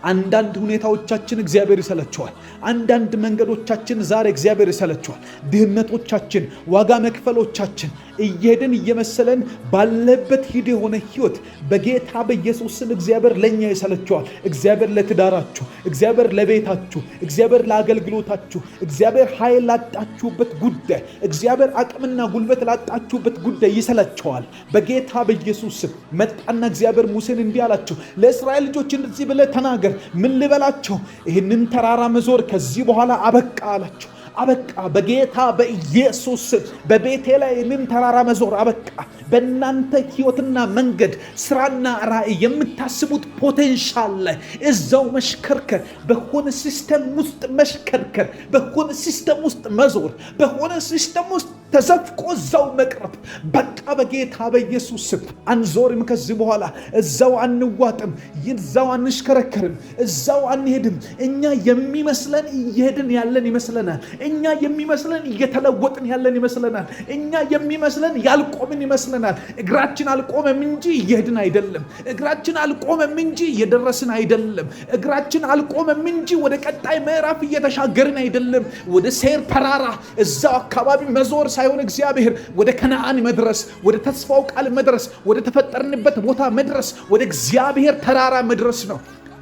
አንዳንድ ሁኔታዎቻችን እግዚአብሔር ይሰለቸዋል። አንዳንድ መንገዶቻችን ዛሬ እግዚአብሔር ይሰለቸዋል። ድህነቶቻችን፣ ዋጋ መክፈሎቻችን እየሄድን እየመሰለን ባለበት ሂድ የሆነ ህይወት በጌታ በኢየሱስ ስም እግዚአብሔር ለኛ ይሰለቸዋል። እግዚአብሔር ለትዳራችሁ፣ እግዚአብሔር ለቤታችሁ፣ እግዚአብሔር ለአገልግሎታችሁ፣ እግዚአብሔር ኃይል ላጣችሁበት ጉዳይ፣ እግዚአብሔር አቅምና ጉልበት ላጣችሁበት ጉዳይ ይሰለቸዋል። በጌታ በኢየሱስ ስም መጣና እግዚአብሔር ሙሴን እንዲህ አላቸው፣ ለእስራኤል ልጆች እንደዚህ ብለህ ተናገር። ምን ልበላቸው? ይህንን ተራራ መዞር ከዚህ በኋላ አበቃ አላቸው። አበቃ። በጌታ በኢየሱስ በቤቴ ላይ ይህንን ተራራ መዞር አበቃ። በእናንተ ህይወትና መንገድ ስራና ራእይ የምታስቡት ፖቴንሻል ላይ እዛው መሽከርከር፣ በሆነ ሲስተም ውስጥ መሽከርከር፣ በሆነ ሲስተም ውስጥ መዞር፣ በሆነ ሲስተም ውስጥ ተዘፍቆ እዛው መቅረብ በቃ። በጌታ በኢየሱስ አንዞርም። ከዚህ በኋላ እዛው አንዋጥም፣ እዛው አንሽከረከርም፣ እዛው አንሄድም። እኛ የሚመስለን እየሄድን ያለን ይመስለናል። እኛ የሚመስለን እየተለወጥን ያለን ይመስለናል። እኛ የሚመስለን ያልቆምን ይመስለናል። እግራችን አልቆመም እንጂ እየሄድን አይደለም። እግራችን አልቆመም እንጂ እየደረስን አይደለም። እግራችን አልቆመም እንጂ ወደ ቀጣይ ምዕራፍ እየተሻገርን አይደለም። ወደ ሴር ተራራ እዛው አካባቢ መዞር ሳይሆን እግዚአብሔር ወደ ከነዓን መድረስ፣ ወደ ተስፋው ቃል መድረስ፣ ወደ ተፈጠርንበት ቦታ መድረስ፣ ወደ እግዚአብሔር ተራራ መድረስ ነው።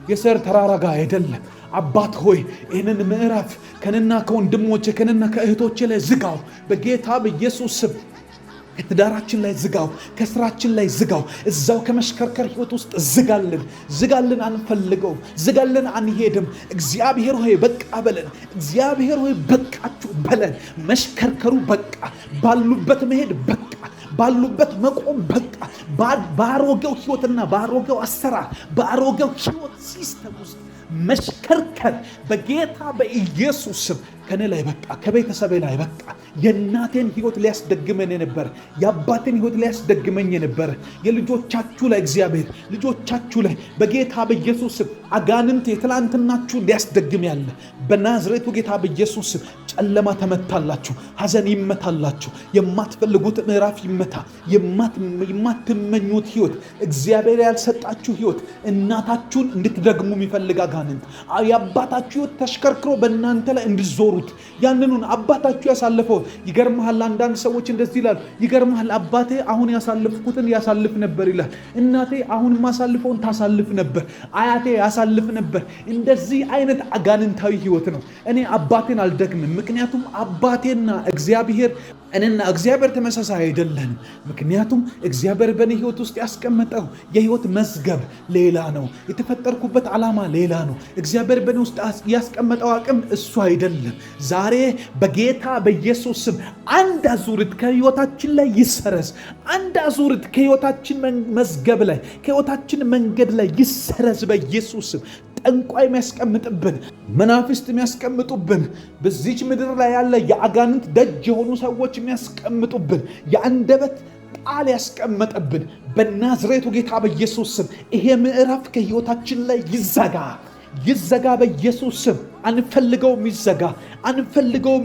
የሴር ተራራ ጋር አይደለም። አባት ሆይ ይህንን ምዕራፍ ከነና ከወንድሞቼ ከነና ከእህቶቼ ላይ ዝጋው በጌታ በኢየሱስ ስም። ከትዳራችን ላይ ዝጋው፣ ከስራችን ላይ ዝጋው። እዛው ከመሽከርከር ህይወት ውስጥ ዝጋልን። አንፈልገው፣ ዝጋልን፣ አንሄድም። እግዚአብሔር ሆይ በቃ በለን። እግዚአብሔር ሆይ በቃችሁ በለን። መሽከርከሩ በቃ፣ ባሉበት መሄድ በቃ፣ ባሉበት መቆም በቃ። ባሮጌው ህይወትና ባሮጌው አሰራር ባሮጌው ህይወት ሲስተም ውስጥ መሽከርከር በጌታ በኢየሱስ ስም ከኔ ላይ በቃ፣ ከቤተሰቤ ላይ በቃ። የእናቴን ህይወት ሊያስደግመን የነበረ፣ የአባቴን ህይወት ሊያስደግመኝ የነበረ የልጆቻችሁ ላይ እግዚአብሔር ልጆቻችሁ ላይ በጌታ በኢየሱስ ስም አጋንንት የትላንትናችሁ ሊያስደግም ያለ በናዝሬቱ ጌታ በኢየሱስ ስም ጨለማ ተመታላችሁ፣ ሐዘን ይመታላችሁ፣ የማትፈልጉት ምዕራፍ ይመታ፣ የማትመኙት ህይወት፣ እግዚአብሔር ያልሰጣችሁ ህይወት፣ እናታችሁን እንድትደግሙ የሚፈልግ አጋንንት የአባታችሁ ህይወት ተሽከርክሮ በእናንተ ላይ እንድዞሩት ያንኑን አባታችሁ ያሳለፈው ይገርምሃል። አንዳንድ ሰዎች እንደዚህ ይላሉ፣ ይገርምሃል አባቴ አሁን ያሳለፍኩትን ያሳልፍ ነበር ይላል። እናቴ አሁን ማሳልፈውን ታሳልፍ ነበር፣ አያቴ ያሳልፍ ነበር። እንደዚህ አይነት አጋንንታዊ ህይወት ነው። እኔ አባቴን አልደግምም፣ ምክንያቱም አባቴና እግዚአብሔር ተመሳሳይ አይደለንም። ምክንያቱም እግዚአብሔር በእኔ ህይወት ውስጥ ያስቀመጠው የህይወት መዝገብ ሌላ ነው። የተፈጠርኩበት ዓላማ ሌላ ነው። እግዚአብሔር በእኔ ውስጥ ያስቀመጠው አቅም እሱ አይደለም። ዛሬ በጌታ በኢየሱስ ስም አንድ አዙሪት ከህይወታችን ላይ ይሰረዝ። አንድ አዙሪት ከህይወታችን መዝገብ ላይ ከህይወታችን መንገድ ላይ ይሰረዝ በኢየሱስ ስም። ጠንቋይ የሚያስቀምጥብን፣ መናፍስት የሚያስቀምጡብን፣ በዚች ምድር ላይ ያለ የአጋንንት ደጅ የሆኑ ሰዎች የሚያስቀምጡብን፣ የአንደበት ቃል ያስቀመጠብን በናዝሬቱ ጌታ በኢየሱስ ስም ይሄ ምዕራፍ ከህይወታችን ላይ ይዘጋ በኢየሱስ ስም። አንፈልገውም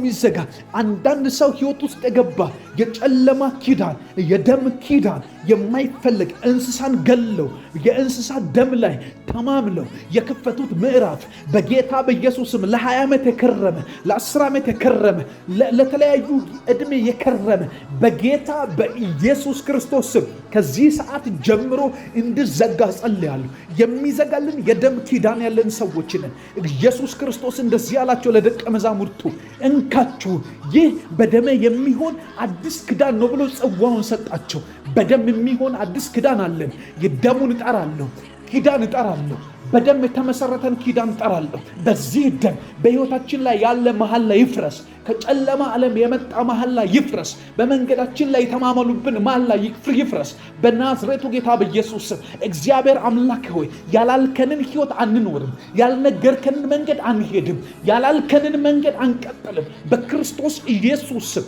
ይዘጋ። አንዳንድ ሰው ህይወት ውስጥ የገባ የጨለማ ኪዳን፣ የደም ኪዳን የማይፈልግ እንስሳን ገለው የእንስሳ ደም ላይ ተማምለው የከፈቱት ምዕራፍ በጌታ በኢየሱስ ስም ለ20 ዓመት የከረመ ለ10 ዓመት የከረመ ለተለያዩ ዕድሜ የከረመ በጌታ በኢየሱስ ክርስቶስ ስም ከዚህ ሰዓት ጀምሮ እንዲዘጋ ጸልያለሁ። የሚዘጋልን የደም ኪዳን ያለን ሰዎች ነን። ኢየሱስ ክርስቶስ እንደዚህ ያላቸው ለደቀ መዛሙርቱ እንካችሁ ይህ በደም የሚሆን አዲስ ኪዳን ነው ብሎ ጽዋውን ሰጣቸው። በደም የሚሆን አዲስ ኪዳን አለን። የደሙን ኪዳን እጠራለሁ። በደም የተመሰረተን ኪዳን እጠራለሁ። በዚህ ደም በህይወታችን ላይ ያለ መሐላ ይፍረስ። ከጨለማ ዓለም የመጣ መሐላ ይፍረስ። በመንገዳችን ላይ የተማመሉብን መሐላ ይፍረስ በናዝሬቱ ጌታ በኢየሱስ ስም። እግዚአብሔር አምላክ ሆይ ያላልከንን ህይወት አንኖርም፣ ያልነገርከንን መንገድ አንሄድም፣ ያላልከንን መንገድ አንቀጥልም። በክርስቶስ ኢየሱስ ስም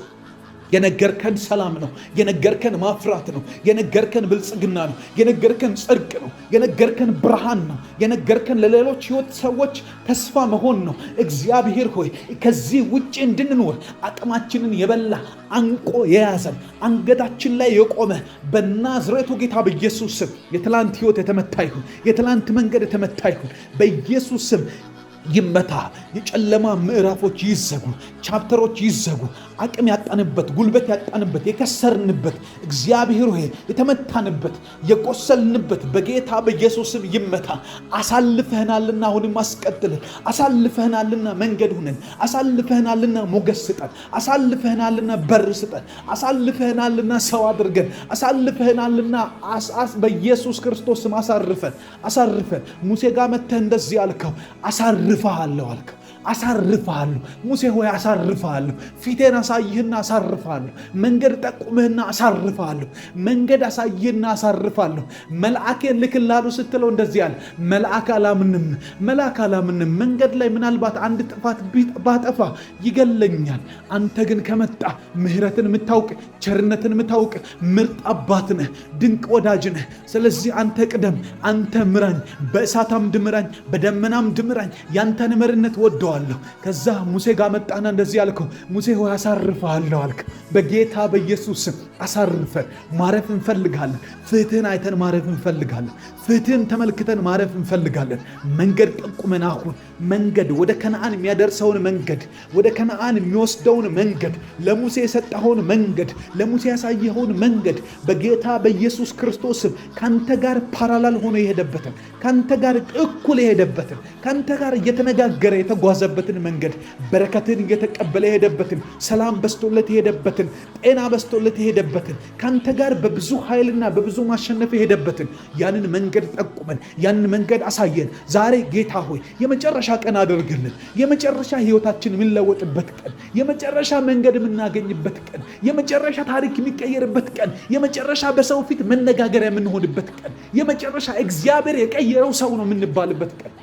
የነገርከን ሰላም ነው፣ የነገርከን ማፍራት ነው፣ የነገርከን ብልጽግና ነው፣ የነገርከን ጽድቅ ነው፣ የነገርከን ብርሃን ነው፣ የነገርከን ለሌሎች ህይወት ሰዎች ተስፋ መሆን ነው። እግዚአብሔር ሆይ ከዚህ ውጪ እንድንኖር አቅማችንን የበላ አንቆ የያዘን አንገታችን ላይ የቆመ በናዝሬቱ ጌታ በኢየሱስ ስም የትላንት ህይወት የተመታ ይሁን፣ የትላንት መንገድ የተመታ ይሁን በኢየሱስ ስም ይመታ። የጨለማ ምዕራፎች ይዘጉ፣ ቻፕተሮች ይዘጉ። አቅም ያጣንበት፣ ጉልበት ያጣንበት፣ የከሰርንበት፣ እግዚአብሔር ሆይ የተመታንበት፣ የቆሰልንበት በጌታ በኢየሱስ ስም ይመታ። አሳልፈህናልና አሁንም አስቀጥልን። አሳልፈህናልና መንገድ ሁነን። አሳልፈህናልና ሞገስ ስጠን። አሳልፈህናልና በር ስጠን። አሳልፈህናልና ሰው አድርገን። አሳልፈህናልና በኢየሱስ ክርስቶስ ስም አሳርፈን። ሙሴ ጋር መተህ እንደዚህ አልከው፣ አሳርፈሃለሁ አልከው። አሳርፋለሁ ሙሴ ሆይ አሳርፋለሁ። ፊቴን አሳይህና አሳርፋለሁ። መንገድ ጠቁምህና አሳርፋለሁ። መንገድ አሳይህና አሳርፋለሁ። መልአኬን ልክልሃለሁ ስትለው እንደዚህ አለ፣ መልአክ አላምንም። መንገድ ላይ ምናልባት አንድ ጥፋት ባጠፋ ይገለኛል። አንተ ግን ከመጣ ምሕረትን የምታውቅ ቸርነትን የምታውቅ ምርጥ አባት ነህ፣ ድንቅ ወዳጅ ነህ። ስለዚህ አንተ ቅደም፣ አንተ ምራኝ፣ በእሳት አምድ ምራኝ፣ በደመና አምድ ምራኝ። ያንተን መርነት ወደዋለሁ። ከዛ ሙሴ ጋር መጣና እንደዚህ አልከው፣ ሙሴ ሆይ አሳርፈሃለሁ አልክ። በጌታ በኢየሱስ ስም አሳርፈን ማረፍ እንፈልጋለን። ፍትህን አይተን ማረፍ እንፈልጋለን። ፍትህን ተመልክተን ማረፍ እንፈልጋለን። መንገድ ጠቁመን አሁን መንገድ ወደ ከነዓን የሚያደርሰውን መንገድ፣ ወደ ከነዓን የሚወስደውን መንገድ፣ ለሙሴ የሰጠኸውን መንገድ፣ ለሙሴ ያሳየኸውን መንገድ በጌታ በኢየሱስ ክርስቶስ ስም ካንተ ጋር ፓራላል ሆኖ የሄደበትን፣ ካንተ ጋር እኩል የሄደበትን፣ ካንተ ጋር እየተነጋገረ የተጓዘበትን መንገድ፣ በረከትን እየተቀበለ የሄደበትን፣ ሰላም በስቶለት የሄደበትን፣ ጤና በስቶለት የሄደበትን፣ ካንተ ጋር በብዙ ኃይልና በብዙ ማሸነፍ የሄደበትን ያንን መንገድ ጠቁመን፣ ያንን መንገድ አሳየን። ዛሬ ጌታ ሆይ የመጨረሻ ቀን አድርግልን። የመጨረሻ ህይወታችን የምንለወጥበት ቀን፣ የመጨረሻ መንገድ የምናገኝበት ቀን፣ የመጨረሻ ታሪክ የሚቀየርበት ቀን፣ የመጨረሻ በሰው ፊት መነጋገሪያ የምንሆንበት ቀን፣ የመጨረሻ እግዚአብሔር የቀየረው ሰው ነው የምንባልበት ቀን።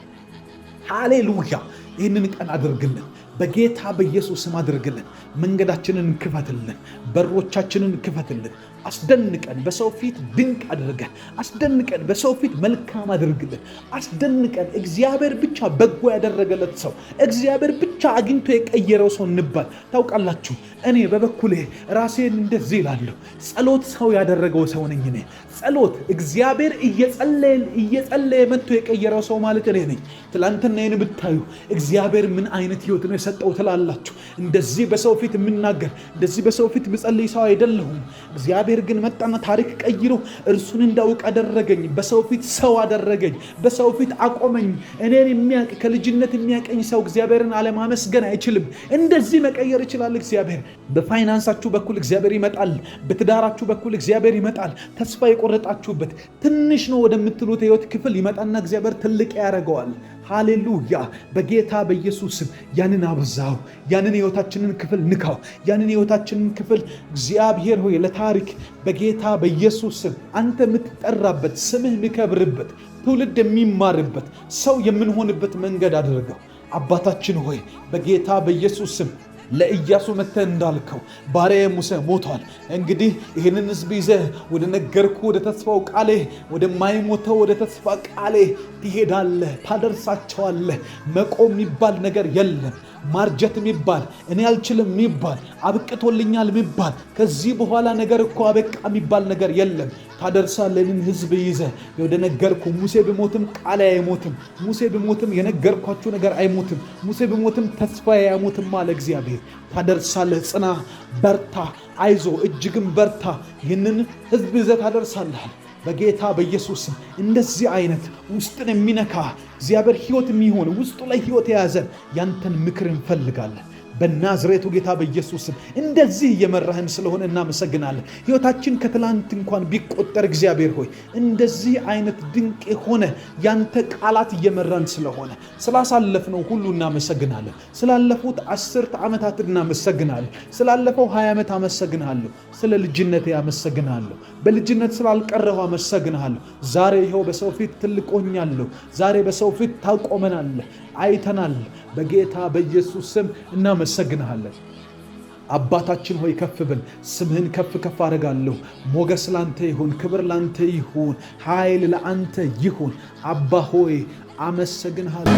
ሃሌሉያ! ይህንን ቀን አድርግልን። በጌታ በኢየሱስ ስም አድርግልን። መንገዳችንን ክፈትልን። በሮቻችንን ክፈትልን። አስደንቀን በሰው ፊት ድንቅ አድርገን፣ አስደንቀን በሰው ፊት መልካም አድርግልን፣ አስደንቀን እግዚአብሔር ብቻ በጎ ያደረገለት ሰው፣ እግዚአብሔር ብቻ አግኝቶ የቀየረው ሰው እንባል። ታውቃላችሁ እኔ በበኩሌ ራሴን እንደዚህ እላለሁ፣ ጸሎት ሰው ያደረገው ሰው ነኝ እኔ። ጸሎት እግዚአብሔር እየጸለየ መጥቶ የቀየረው ሰው ማለት እኔ ነኝ። ትላንትና ይህን ብታዩ እግዚአብሔር ምን አይነት ህይወት ነው የሰጠው ትላላችሁ። እንደዚህ በሰው ፊት የምናገር፣ እንደዚህ በሰው ፊት ምጸልይ ሰው አይደለሁም። እግዚአብሔር ግን መጣና ታሪክ ቀይሮ እርሱን እንዳውቅ አደረገኝ። በሰው ፊት ሰው አደረገኝ፣ በሰው ፊት አቆመኝ። እኔን የሚያውቅ ከልጅነት የሚያቀኝ ሰው እግዚአብሔርን አለማመስገን አይችልም። እንደዚህ መቀየር ይችላል እግዚአብሔር። በፋይናንሳችሁ በኩል እግዚአብሔር ይመጣል። በትዳራችሁ በኩል እግዚአብሔር ይመጣል። ተስፋ የቆረጣችሁበት ትንሽ ነው ወደምትሉት ህይወት ክፍል ይመጣና እግዚአብሔር ትልቅ ያደርገዋል። ሃሌሉያ! በጌታ በኢየሱስ ስም ያንን አብዛው፣ ያንን ህይወታችንን ክፍል ንካው፣ ያንን ህይወታችንን ክፍል እግዚአብሔር ሆይ ለታሪክ በጌታ በኢየሱስ ስም አንተ የምትጠራበት፣ ስምህ የሚከብርበት፣ ትውልድ የሚማርበት፣ ሰው የምንሆንበት መንገድ አድርገው። አባታችን ሆይ በጌታ በኢየሱስ ስም ለኢያሱ መተህ እንዳልከው ባሪያዬ ሙሴ ሞቷል፣ እንግዲህ ይህንን ህዝብ ይዘህ ወደ ነገርኩ ወደ ተስፋው ቃሌ፣ ወደማይሞተው ወደ ተስፋ ቃሌ ትሄዳለህ፣ ታደርሳቸዋለህ። መቆም የሚባል ነገር የለም። ማርጀት የሚባል እኔ አልችልም የሚባል አብቅቶልኛል የሚባል ከዚህ በኋላ ነገር እኮ አበቃ የሚባል ነገር የለም። ታደርሳለህን ህዝብ ይዘህ ወደ ነገርኩ። ሙሴ ቢሞትም ቃሌ አይሞትም። ሙሴ ቢሞትም የነገርኳችሁ ነገር አይሞትም። ሙሴ ቢሞትም ተስፋዬ አይሞትም አለ እግዚአብሔር። ታደርሳለህ። ጽና፣ በርታ፣ አይዞ፣ እጅግም በርታ። ይህንን ህዝብ ይዘህ ታደርሳለህ። በጌታ በኢየሱስ እንደዚህ አይነት ውስጥን የሚነካ እግዚአብሔር ህይወት የሚሆን ውስጡ ላይ ህይወት የያዘ ያንተን ምክር እንፈልጋለን። በናዝሬቱ ጌታ በኢየሱስ እንደዚህ እየመራህን ስለሆነ እናመሰግናለን። ህይወታችን ከትላንት እንኳን ቢቆጠር እግዚአብሔር ሆይ እንደዚህ አይነት ድንቅ የሆነ ያንተ ቃላት እየመራን ስለሆነ ስላሳለፍነው ሁሉ እናመሰግናለን። ስላለፉት 10 ዓመታት እናመሰግናለን። ስላለፈው 20 ዓመት አመሰግናለሁ። ስለ ልጅነቴ አመሰግናለሁ። በልጅነት ስላልቀረሁ አመሰግናለሁ። ዛሬ ይኸው በሰው ፊት ትልቅ ሆኛለሁ። ዛሬ በሰው ፊት ታቆመናለህ፣ አይተናል። በጌታ በኢየሱስ ስም እናመሰግንሃለን። አባታችን ሆይ ከፍ ብል፣ ስምህን ከፍ ከፍ አደርጋለሁ። ሞገስ ላንተ ይሁን፣ ክብር ላንተ ይሁን፣ ኃይል ለአንተ ይሁን። አባ ሆይ አመሰግንሃለሁ።